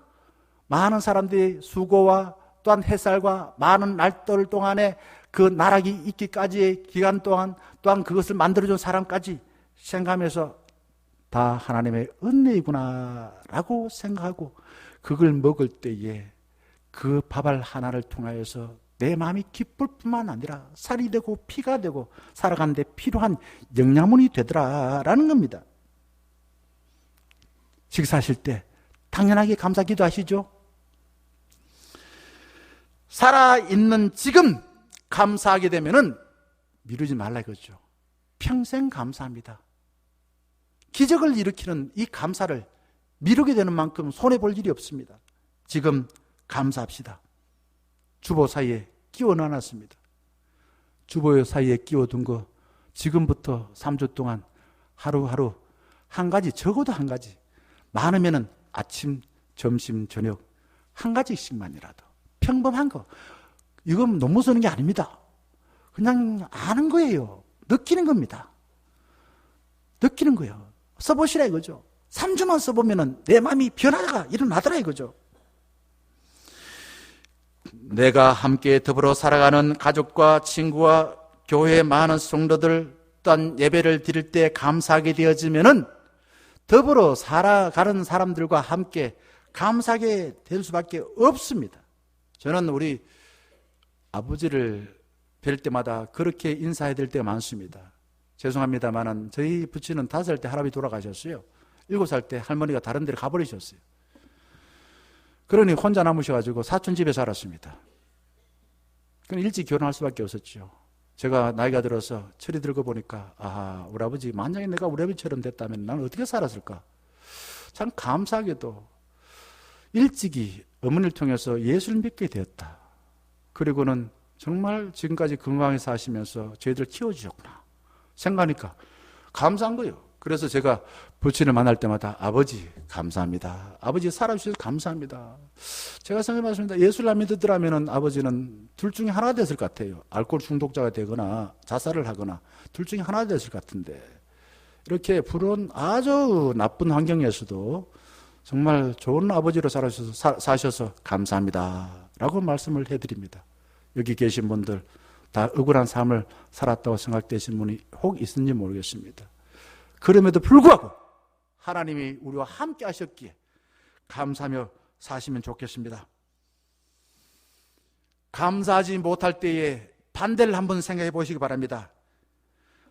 많은 사람들이 수고와 또한 햇살과 많은 날들 동안에 그 나락이 있기까지의 기간 동안 또한 그것을 만들어준 사람까지 생각하면서 다 하나님의 은혜이구나 라고 생각하고 그걸 먹을 때에 그 밥알 하나를 통하여서 내 마음이 기쁠 뿐만 아니라 살이 되고 피가 되고 살아가는 데 필요한 영양분이 되더라라는 겁니다. 식사하실 때 당연하게 감사 기도하시죠. 살아있는 지금 감사하게 되면은 미루지 말라 이거죠. 평생 감사합니다. 기적을 일으키는 이 감사를 미루게 되는 만큼 손해볼 일이 없습니다. 지금 감사합시다. 주보 사이에 끼워 넣어놨습니다. 주보 사이에 끼워둔 거 지금부터 3주 동안 하루하루 한 가지, 적어도 한 가지, 많으면은 아침, 점심, 저녁 한 가지씩만이라도 평범한 거, 이건 논문 쓰는 게 아닙니다. 그냥 아는 거예요. 느끼는 겁니다. 느끼는 거예요. 써보시라 이거죠. 3주만 써보면은 내 마음이 변화가 일어나더라 이거죠. 내가 함께 더불어 살아가는 가족과 친구와 교회의 많은 성도들 또한 예배를 드릴 때 감사하게 되어지면은 더불어 살아가는 사람들과 함께 감사하게 될 수밖에 없습니다. 저는 우리 아버지를 뵐 때마다 그렇게 인사해야 될 때가 많습니다. 죄송합니다만은 저희 부친은 5살 때 할아버지 돌아가셨어요. 7살 때 할머니가 다른 데로 가버리셨어요. 그러니 혼자 남으셔가지고 사촌 집에 살았습니다. 그럼 일찍 결혼할 수밖에 없었죠. 제가 나이가 들어서 철이 들고 보니까 아, 우리 아버지 만약에 내가 우리 아버지처럼 됐다면 나는 어떻게 살았을까? 참 감사하게도 일찍이 어머니를 통해서 예수를 믿게 되었다. 그리고는 정말 지금까지 건강하게 사시면서 저희들 키워주셨구나 생각하니까 감사한 거예요. 그래서 제가 부친을 만날 때마다 아버지 감사합니다. 아버지 살아주셔서 감사합니다. 제가 생각해봤습니다. 예수를 안 믿으더라면 아버지는 둘 중에 하나가 됐을 것 같아요. 알코올 중독자가 되거나 자살을 하거나 둘 중에 하나가 됐을 것 같은데 이렇게 불운 아주 나쁜 환경에서도 정말 좋은 아버지로 사셔서 감사합니다 라고 말씀을 해드립니다. 여기 계신 분들 다 억울한 삶을 살았다고 생각되신 분이 혹 있는지 모르겠습니다. 그럼에도 불구하고 하나님이 우리와 함께 하셨기에 감사하며 사시면 좋겠습니다. 감사하지 못할 때에 반대를 한번 생각해 보시기 바랍니다.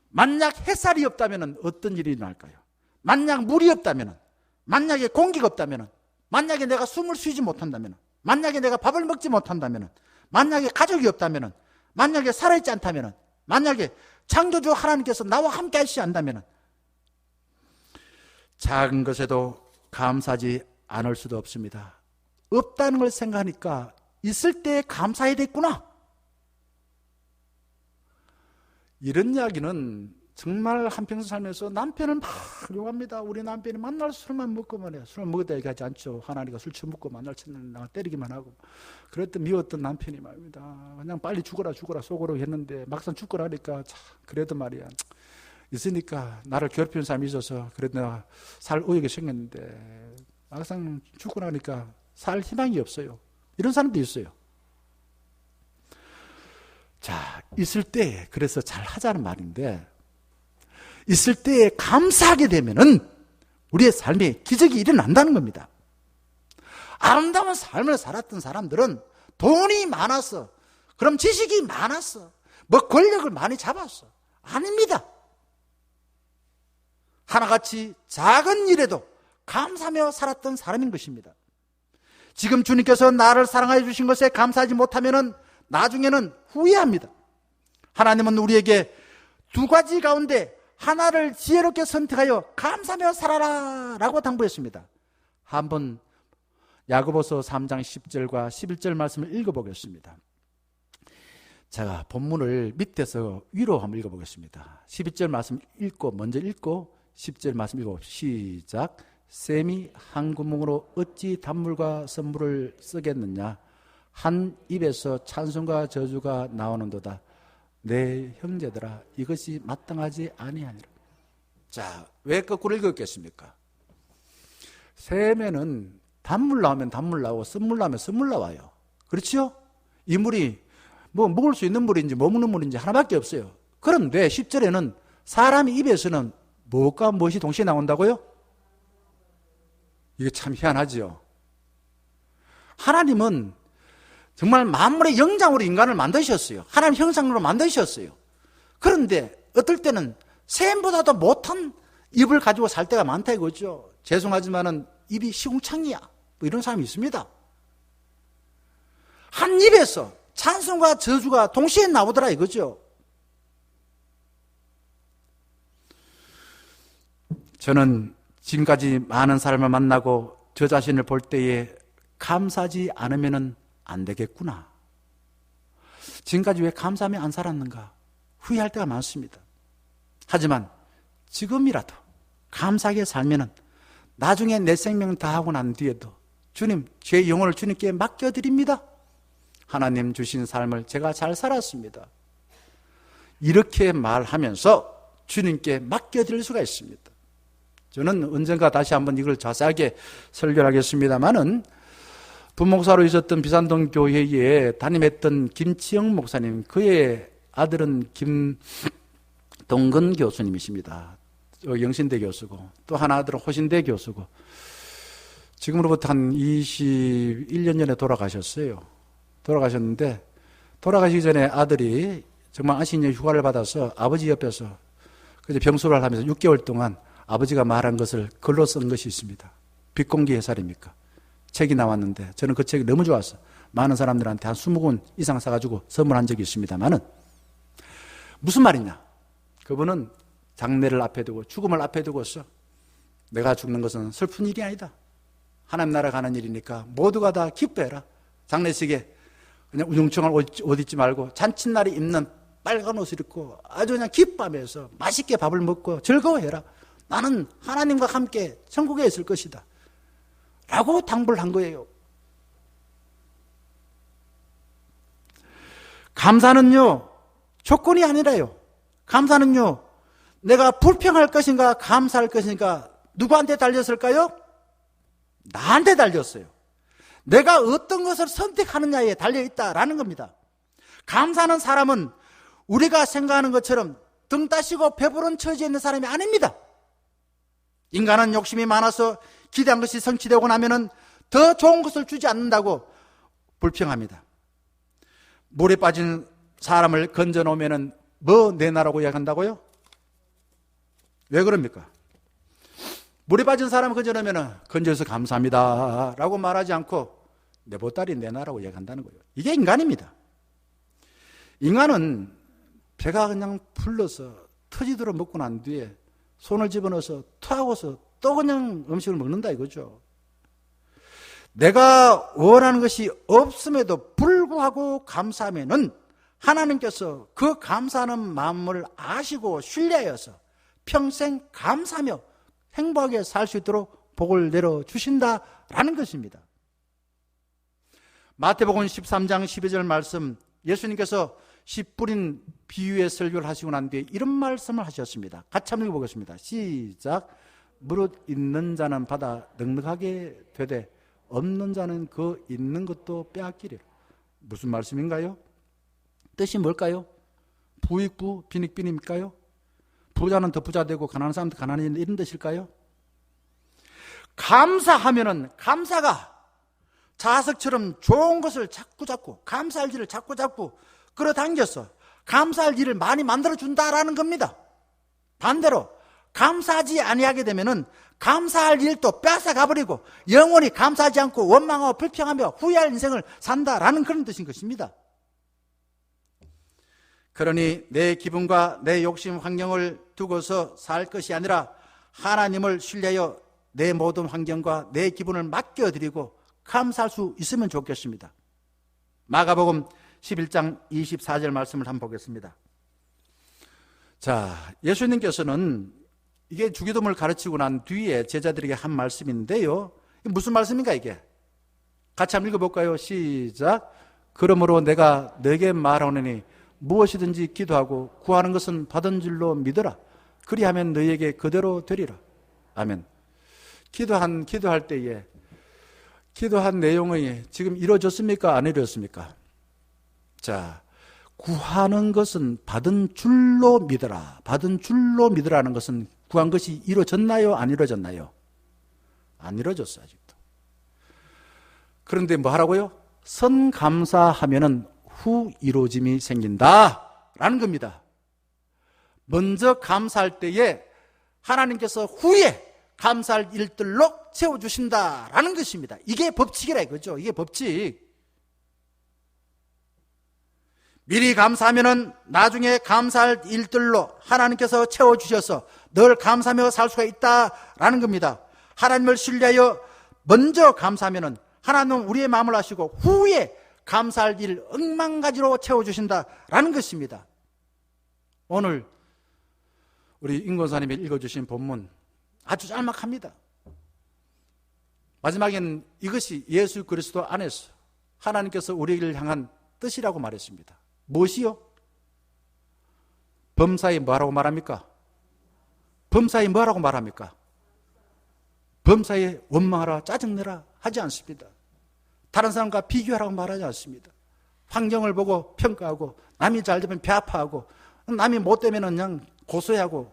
만약 햇살이 없다면 어떤 일이 일어날까요? 만약 물이 없다면, 만약에 공기가 없다면, 만약에 내가 숨을 쉬지 못한다면, 만약에 내가 밥을 먹지 못한다면, 만약에 가족이 없다면, 만약에 살아있지 않다면, 만약에 창조주 하나님께서 나와 함께 하시지 않다면 작은 것에도 감사하지 않을 수도 없습니다. 없다는 걸 생각하니까 있을 때 감사해야 됐구나. 이런 이야기는 정말 한평생 살면서 남편을 막 욕합니다. 우리 남편이 만날 술만 먹고만 해요. 술을 먹었다 얘기하지 않죠. 하나니가 술 처먹고 만날 때는 나 때리기만 하고. 그랬던 미웠던 남편이 말입니다. 그냥 빨리 죽어라 속으로 했는데 막상 죽고라니까 참 그래도 말이야. 있으니까 나를 괴롭히는 사람이 있어서 그래도 내가 살 의욕이 생겼는데 막상 죽고 나니까 살 희망이 없어요. 이런 사람도 있어요. 자, 있을 때 그래서 잘 하자는 말인데 있을 때 감사하게 되면은 우리의 삶에 기적이 일어난다는 겁니다. 아름다운 삶을 살았던 사람들은 돈이 많았어. 그럼 지식이 많았어. 뭐 권력을 많이 잡았어. 아닙니다. 하나같이 작은 일에도 감사하며 살았던 사람인 것입니다. 지금 주님께서 나를 사랑하여 주신 것에 감사하지 못하면은 나중에는 후회합니다. 하나님은 우리에게 두 가지 가운데 하나를 지혜롭게 선택하여 감사하며 살아라 라고 당부했습니다. 한번 야고보서 3장 10절과 11절 말씀을 읽어보겠습니다. 제가 본문을 밑에서 위로 한번 읽어보겠습니다. 12절 말씀 먼저 읽고 10절 말씀 읽어봅시다. 시작. 샘이 한 구멍으로 어찌 단물과 선물을 쓰겠느냐. 한 입에서 찬송과 저주가 나오는도다. 내 형제들아, 이것이 마땅하지 아니하니라. 자, 왜 거꾸로 읽었겠습니까? 샘에는 단물 나오면 단물 나오고 선물 나오면 선물 나와요. 그렇죠? 이 물이 뭐 먹을 수 있는 물인지 못 먹는 물인지 하나밖에 없어요. 그런데 10절에는 사람의 입에서는 무엇과 무엇이 동시에 나온다고요? 이게 참 희한하지요. 하나님은 정말 만물의 영장으로 인간을 만드셨어요. 하나님 형상으로 만드셨어요. 그런데 어떨 때는 샘보다도 못한 입을 가지고 살 때가 많다 이거죠. 죄송하지만은 입이 시궁창이야. 뭐 이런 사람이 있습니다. 한 입에서 찬송과 저주가 동시에 나오더라 이거죠. 저는 지금까지 많은 사람을 만나고 저 자신을 볼 때에 감사하지 않으면은 안 되겠구나. 지금까지 왜 감사하며 안 살았는가? 후회할 때가 많습니다. 하지만 지금이라도 감사하게 살면은 나중에 내 생명 다하고 난 뒤에도 주님, 제 영혼을 주님께 맡겨드립니다. 하나님 주신 삶을 제가 잘 살았습니다. 이렇게 말하면서 주님께 맡겨드릴 수가 있습니다. 저는 언젠가 다시 한번 이걸 자세하게 설교하겠습니다만은 부목사로 있었던 비산동 교회에 담임했던 김치영 목사님, 그의 아들은 김동근 교수님이십니다. 영신대 교수고 또 하나 아들은 호신대 교수고 지금으로부터 한 21년 전에 돌아가셨어요. 돌아가셨는데 돌아가시기 전에 아들이 정말 안식년 휴가를 받아서 아버지 옆에서 병수를 하면서 6개월 동안 아버지가 말한 것을 글로 쓴 것이 있습니다. 빚공기 해살입니까? 책이 나왔는데 저는 그 책이 너무 좋았어. 많은 사람들한테 한 20권 이상 사가지고 선물한 적이 있습니다만은 무슨 말이냐? 그분은 장례를 앞에 두고 죽음을 앞에 두고서 내가 죽는 것은 슬픈 일이 아니다. 하나님 나라 가는 일이니까 모두가 다 기뻐해라. 장례식에 그냥 우중충한 옷 입지 말고 잔칫날에 입는 빨간 옷을 입고 아주 그냥 기뻐하면서 맛있게 밥을 먹고 즐거워해라. 나는 하나님과 함께 천국에 있을 것이다. 라고 당부를 한 거예요. 감사는요, 조건이 아니라요. 감사는요, 내가 불평할 것인가, 감사할 것인가, 누구한테 달렸을까요? 나한테 달렸어요. 내가 어떤 것을 선택하느냐에 달려있다라는 겁니다. 감사하는 사람은 우리가 생각하는 것처럼 등 따시고 배부른 처지에 있는 사람이 아닙니다. 인간은 욕심이 많아서 기대한 것이 성취되고 나면은 더 좋은 것을 주지 않는다고 불평합니다. 물에 빠진 사람을 건져 놓으면은 뭐 내놔라고 이야기한다고요? 왜 그럽니까? 물에 빠진 사람을 건져 놓으면은 건져서 감사합니다 라고 말하지 않고 내 보따리 내놔라고 이야기한다는 거예요. 이게 인간입니다. 인간은 배가 그냥 불러서 터지도록 먹고 난 뒤에 손을 집어넣어서 토하고서 또 그냥 음식을 먹는다 이거죠. 내가 원하는 것이 없음에도 불구하고 감사하면은 하나님께서 그 감사하는 마음을 아시고 신뢰하여서 평생 감사하며 행복하게 살 수 있도록 복을 내려주신다라는 것입니다. 마태복음 13장 12절 말씀, 예수님께서 씨 뿌린 비유의 설교를 하시고 난 뒤에 이런 말씀을 하셨습니다. 같이 한번 읽어보겠습니다. 시작. 무릇 있는 자는 받아 넉넉하게 되되 없는 자는 그 있는 것도 빼앗기리라. 무슨 말씀인가요? 뜻이 뭘까요? 부익부 빈익빈입니까요? 부자는 더 부자 되고 가난한 사람도 가난해지는 이런 뜻일까요? 감사하면은 감사가 자석처럼 좋은 것을 자꾸 감사할 일을 자꾸 끌어당겨서 감사할 일을 많이 만들어준다라는 겁니다. 반대로 감사하지 아니하게 되면은 감사할 일도 뺏어가버리고 영원히 감사하지 않고 원망하고 불평하며 후회할 인생을 산다라는 그런 뜻인 것입니다. 그러니 내 기분과 내 욕심 환경을 두고서 살 것이 아니라 하나님을 신뢰하여 내 모든 환경과 내 기분을 맡겨드리고 감사할 수 있으면 좋겠습니다. 마가복음 11장 24절 말씀을 한번 보겠습니다. 자, 예수님께서는 이게 주기도문을 가르치고 난 뒤에 제자들에게 한 말씀인데요. 무슨 말씀인가 이게? 같이 한번 읽어볼까요? 시작. 그러므로 내가 너에게 말하노니 무엇이든지 기도하고 구하는 것은 받은 줄로 믿어라. 그리하면 너희에게 그대로 되리라. 아멘. 기도할 때에 기도한 내용이 지금 이루어졌습니까? 안 이루어졌습니까? 자, 구하는 것은 받은 줄로 믿어라. 받은 줄로 믿으라는 것은 구한 것이 이루어졌나요? 안 이루어졌나요? 안 이루어졌어요, 아직도. 그런데 뭐 하라고요? 선감사하면은 후 이루어짐이 생긴다 라는 겁니다. 먼저 감사할 때에 하나님께서 후에 감사할 일들로 채워주신다라는 것입니다. 이게 법칙이라 이거죠. 이게 법칙. 미리 감사하면은 나중에 감사할 일들로 하나님께서 채워주셔서 늘 감사하며 살 수가 있다라는 겁니다. 하나님을 신뢰하여 먼저 감사하면은 하나님은 우리의 마음을 아시고 후에 감사할 일 억만가지로 채워주신다라는 것입니다. 오늘 우리 임권사님이 읽어주신 본문 아주 짤막합니다. 마지막에는 이것이 예수 그리스도 안에서 하나님께서 우리를 향한 뜻이라고 말했습니다. 무엇이요? 범사에 뭐라고 말합니까? 범사에 뭐라고 말합니까? 범사에 원망하라, 짜증내라 하지 않습니다. 다른 사람과 비교하라고 말하지 않습니다. 환경을 보고 평가하고 남이 잘 되면 배 아파하고 남이 못 되면 그냥 고소해하고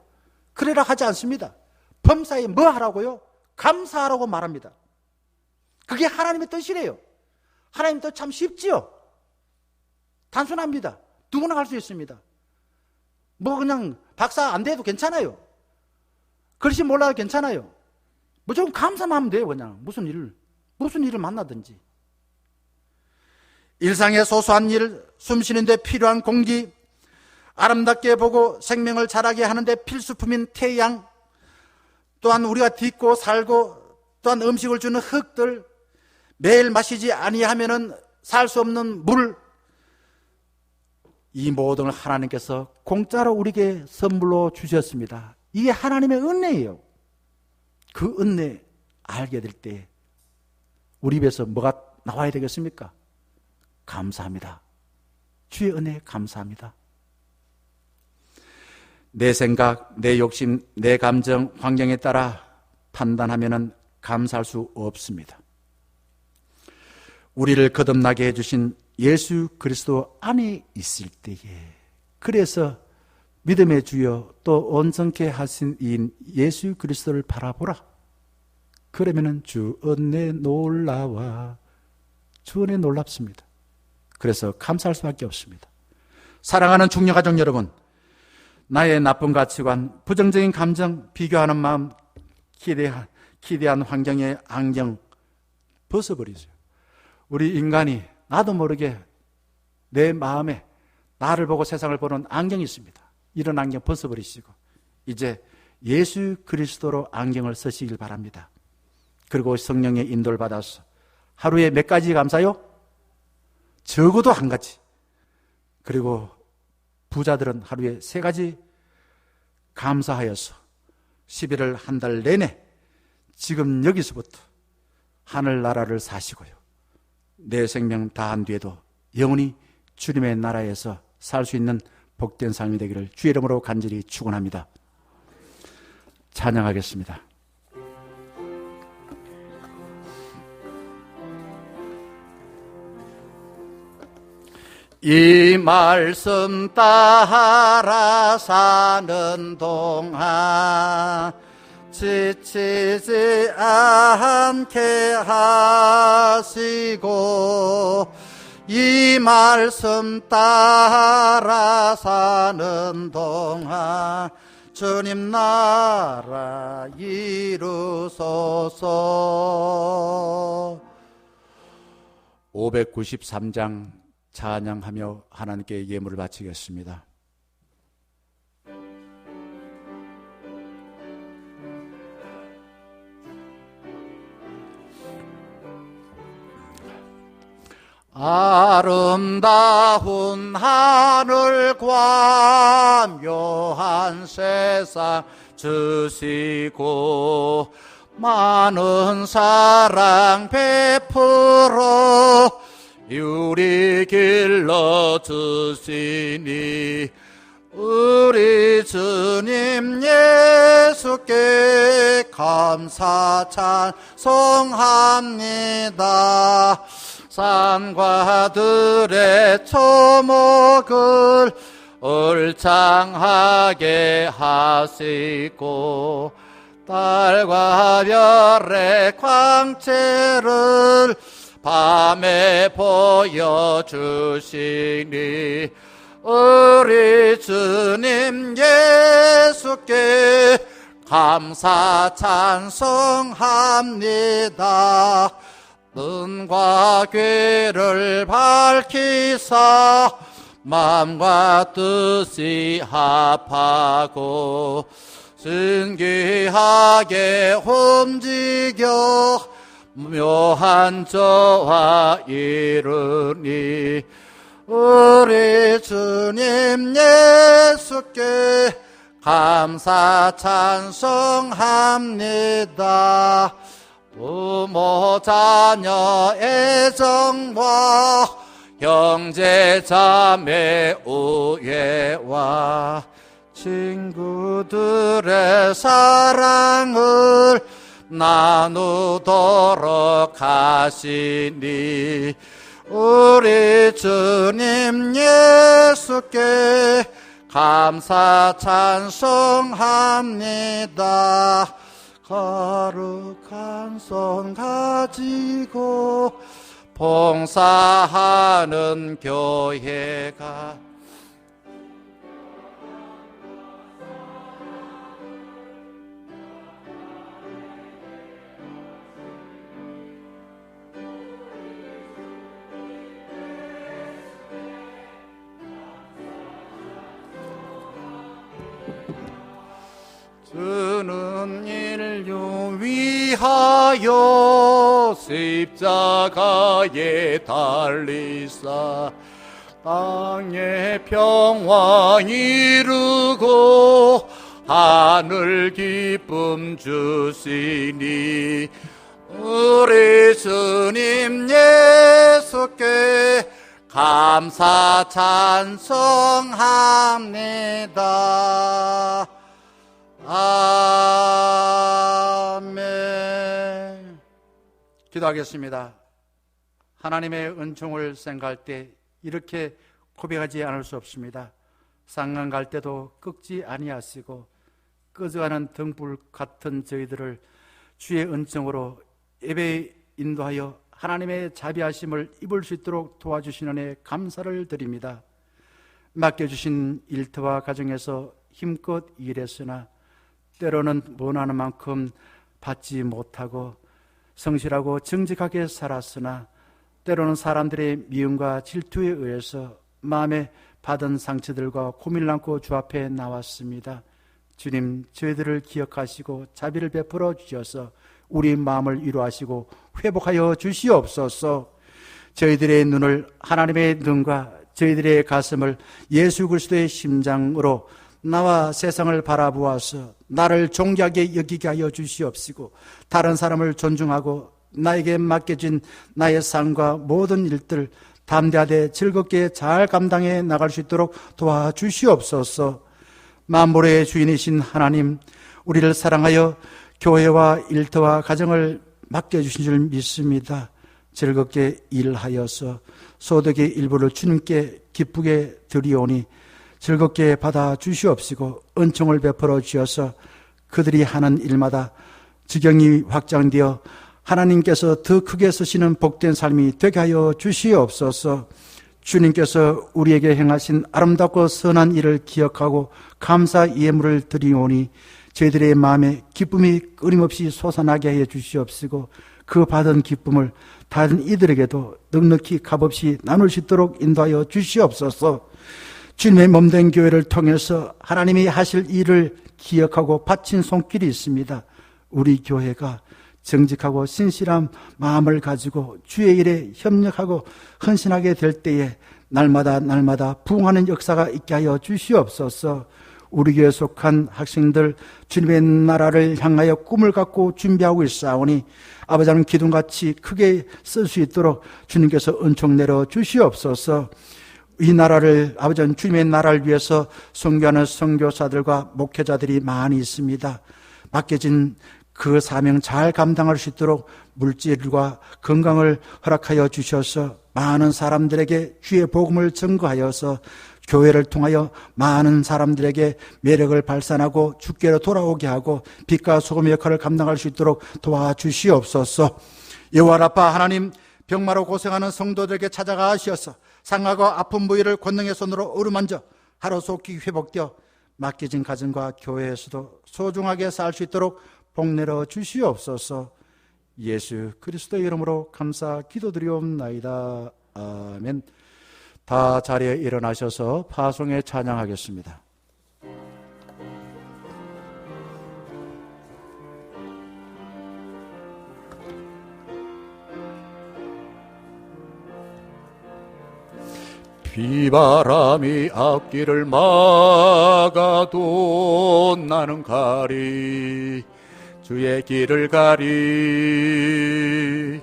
그래라 하지 않습니다. 범사에 뭐 하라고요? 감사하라고 말합니다. 그게 하나님의 뜻이래요. 하나님 뜻 참 쉽지요? 단순합니다. 누구나 할 수 있습니다. 뭐 그냥 박사 안 돼도 괜찮아요. 글씨 몰라도 괜찮아요. 무조건 감사만 하면 돼요. 그냥 무슨 일을 만나든지. 일상의 소소한 일, 숨 쉬는데 필요한 공기, 아름답게 보고 생명을 자라게 하는데 필수품인 태양, 또한 우리가 딛고 살고 또한 음식을 주는 흙들, 매일 마시지 아니하면은 살 수 없는 물, 이 모든 걸 하나님께서 공짜로 우리에게 선물로 주셨습니다. 이게 하나님의 은혜예요. 그 은혜 알게 될 때 우리 입에서 뭐가 나와야 되겠습니까? 감사합니다. 주의 은혜 감사합니다. 내 생각, 내 욕심, 내 감정, 환경에 따라 판단하면은 감사할 수 없습니다. 우리를 거듭나게 해주신 예수 그리스도 안에 있을 때에, 그래서 믿음의 주여 또 온전케 하신 이 예수 그리스도를 바라보라. 그러면은 주 은혜 놀라와, 주 은혜 놀랍습니다. 그래서 감사할 수밖에 없습니다. 사랑하는 중녀가족 여러분, 나의 나쁜 가치관, 부정적인 감정, 비교하는 마음, 기대한 환경의 안경 벗어버리세요. 우리 인간이 나도 모르게 내 마음에 나를 보고 세상을 보는 안경이 있습니다. 이런 안경 벗어버리시고 이제 예수 그리스도로 안경을 쓰시길 바랍니다. 그리고 성령의 인도를 받아서 하루에 몇 가지 감사요? 적어도 한 가지, 그리고 부자들은 하루에 3가지 감사하여서 11월 한 달 내내 지금 여기서부터 하늘나라를 사시고요, 내 생명 다한 뒤에도 영원히 주님의 나라에서 살 수 있는 복된 삶이 되기를 주의 이름으로 간절히 축원합니다. 찬양하겠습니다. 이 말씀 따라 사는 동안 지치지 않게 하시고, 이 말씀 따라 사는 동안 주님 나라 이루소서. 593장 찬양하며 하나님께 예물을 바치겠습니다. 아름다운 하늘과 묘한 세상 주시고, 많은 사랑 베풀어 우리 길러주시니, 우리 주님 예수께 감사 찬송합니다. 산과 들의 초목을 울창하게 하시고, 달과 별의 광채를 밤에 보여주시니, 우리 주님 예수께 감사 찬송합니다. 눈과 귀를 밝히사 마음과 뜻이 합하고 신기하게 움직여 묘한 저와 이르니, 우리 주님 예수께 감사 찬송합니다. 부모 자녀 애정과 형제 자매 우애와 친구들의 사랑을 나누도록 하시니, 우리 주님 예수께 감사 찬송합니다. 거룩한 손 가지고 봉사하는 교회가 주는 인류 위하여 십자가에 달리사 땅의 평화 이루고 하늘 기쁨 주시니, 우리 주님 예수께 감사 찬송합니다. 아멘. 기도하겠습니다. 하나님의 은총을 생각할 때 이렇게 고백하지 않을 수 없습니다. 상강 갈 때도 꺾지 아니하시고 꺼져가는 등불 같은 저희들을 주의 은총으로 예배에 인도하여 하나님의 자비하심을 입을 수 있도록 도와주시는 데 감사를 드립니다. 맡겨주신 일터와 가정에서 힘껏 일했으나 때로는 원하는 만큼 받지 못하고 성실하고 정직하게 살았으나 때로는 사람들의 미움과 질투에 의해서 마음에 받은 상처들과 고민을 안고 주 앞에 나왔습니다. 주님, 저희들을 기억하시고 자비를 베풀어 주셔서 우리 마음을 위로하시고 회복하여 주시옵소서. 저희들의 눈을 하나님의 눈과 저희들의 가슴을 예수 그리스도의 심장으로 나와 세상을 바라보아서 나를 존귀하게 여기게 하여 주시옵시고, 다른 사람을 존중하고 나에게 맡겨진 나의 삶과 모든 일들 담대하게 즐겁게 잘 감당해 나갈 수 있도록 도와주시옵소서. 만물의 주인이신 하나님, 우리를 사랑하여 교회와 일터와 가정을 맡겨주신 줄 믿습니다. 즐겁게 일하여서 소득의 일부를 주님께 기쁘게 드리오니 즐겁게 받아 주시옵시고, 은총을 베풀어 주셔서 그들이 하는 일마다 지경이 확장되어 하나님께서 더 크게 쓰시는 복된 삶이 되게 하여 주시옵소서. 주님께서 우리에게 행하신 아름답고 선한 일을 기억하고 감사 예물을 드리오니 저희들의 마음에 기쁨이 끊임없이 솟아나게 해 주시옵시고, 그 받은 기쁨을 다른 이들에게도 넉넉히 값없이 나눌 수 있도록 인도하여 주시옵소서. 주님의 몸된 교회를 통해서 하나님이 하실 일을 기억하고 바친 손길이 있습니다. 우리 교회가 정직하고 신실한 마음을 가지고 주의 일에 협력하고 헌신하게 될 때에 날마다 부흥하는 역사가 있게 하여 주시옵소서. 우리 교회에 속한 학생들 주님의 나라를 향하여 꿈을 갖고 준비하고 있사오니 아버지 하나님 기둥같이 크게 쓸 수 있도록 주님께서 은총 내려 주시옵소서. 이 나라를, 아버지 하나님 주님의 나라를 위해서 선교하는 선교사들과 목회자들이 많이 있습니다. 맡겨진 그 사명 잘 감당할 수 있도록 물질과 건강을 허락하여 주셔서 많은 사람들에게 주의 복음을 전거하여서 교회를 통하여 많은 사람들에게 매력을 발산하고 주께로 돌아오게 하고 빛과 소금의 역할을 감당할 수 있도록 도와주시옵소서. 여호와 라파 하나님, 병마로 고생하는 성도들에게 찾아가시어서 상하고 아픈 부위를 권능의 손으로 어루만져 하루속히 회복되어 맡겨진 가정과 교회에서도 소중하게 살 수 있도록 복내려 주시옵소서. 예수 그리스도의 이름으로 감사 기도드리옵나이다. 아멘. 다 자리에 일어나셔서 파송에 찬양하겠습니다. 비바람이 앞길을 막아도 나는 가리, 주의 길을 가리.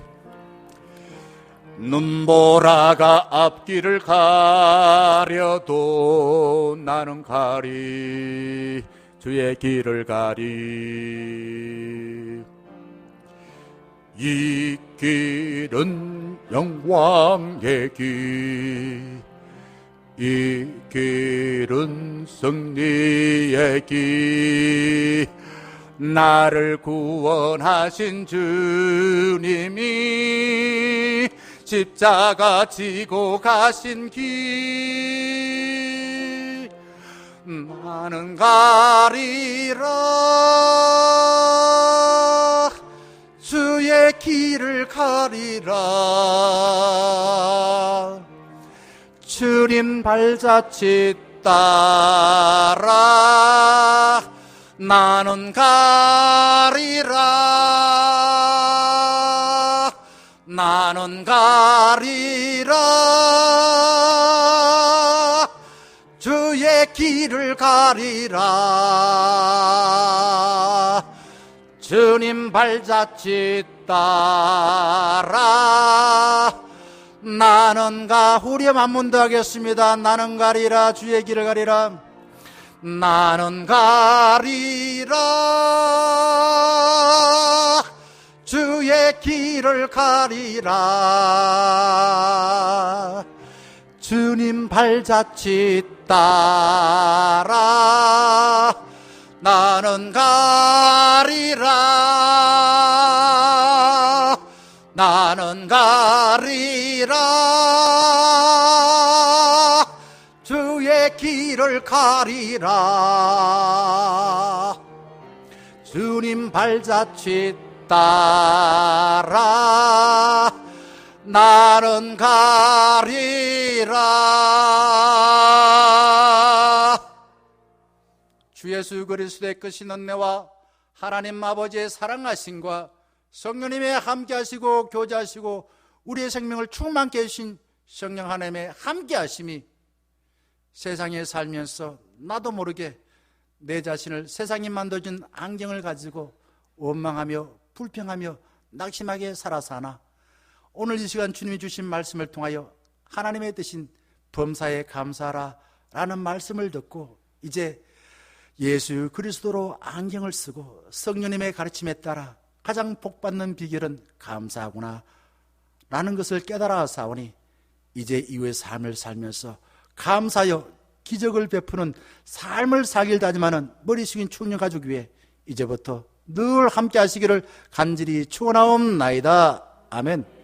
눈보라가 앞길을 가려도 나는 가리, 주의 길을 가리. 이 길은 영광의 길, 이 길은 승리의 길, 나를 구원하신 주님이 십자가 지고 가신 길, 나는 가리라, 주의 길을 가리라. 주님 발자취 따라 나는 가리라, 나는 가리라, 주의 길을 가리라. 주님 발자취 따라 나는 후렴 한 번 더 하겠습니다. 나는 가리라, 주의 길을 가리라. 나는 가리라, 주의 길을 가리라. 주님 발자취 따라 나는 가리라, 나는 가리라, 주의 길을 가리라. 주님 발자취 따라 나는 가리라. 주 예수 그리스도의 크신 은혜와 하나님 아버지의 사랑하심과 성령님의 함께하시고 교제하시고 우리의 생명을 충만케 해주신 성령 하나님의 함께 하심이 세상에 살면서 나도 모르게 내 자신을 세상이 만들어준 안경을 가지고 원망하며 불평하며 낙심하게 살아서 하나 오늘 이 시간 주님이 주신 말씀을 통하여 하나님의 뜻인 범사에 감사하라 라는 말씀을 듣고 이제 예수 그리스도로 안경을 쓰고 성령님의 가르침에 따라 가장 복받는 비결은 감사하구나 라는 것을 깨달아 사오니 이제 이후의 삶을 살면서 감사하여 기적을 베푸는 삶을 살길 다짐하는 머리 숙인 청년 가족 위에 이제부터 늘 함께 하시기를 간절히 축원하옵나이다. 아멘.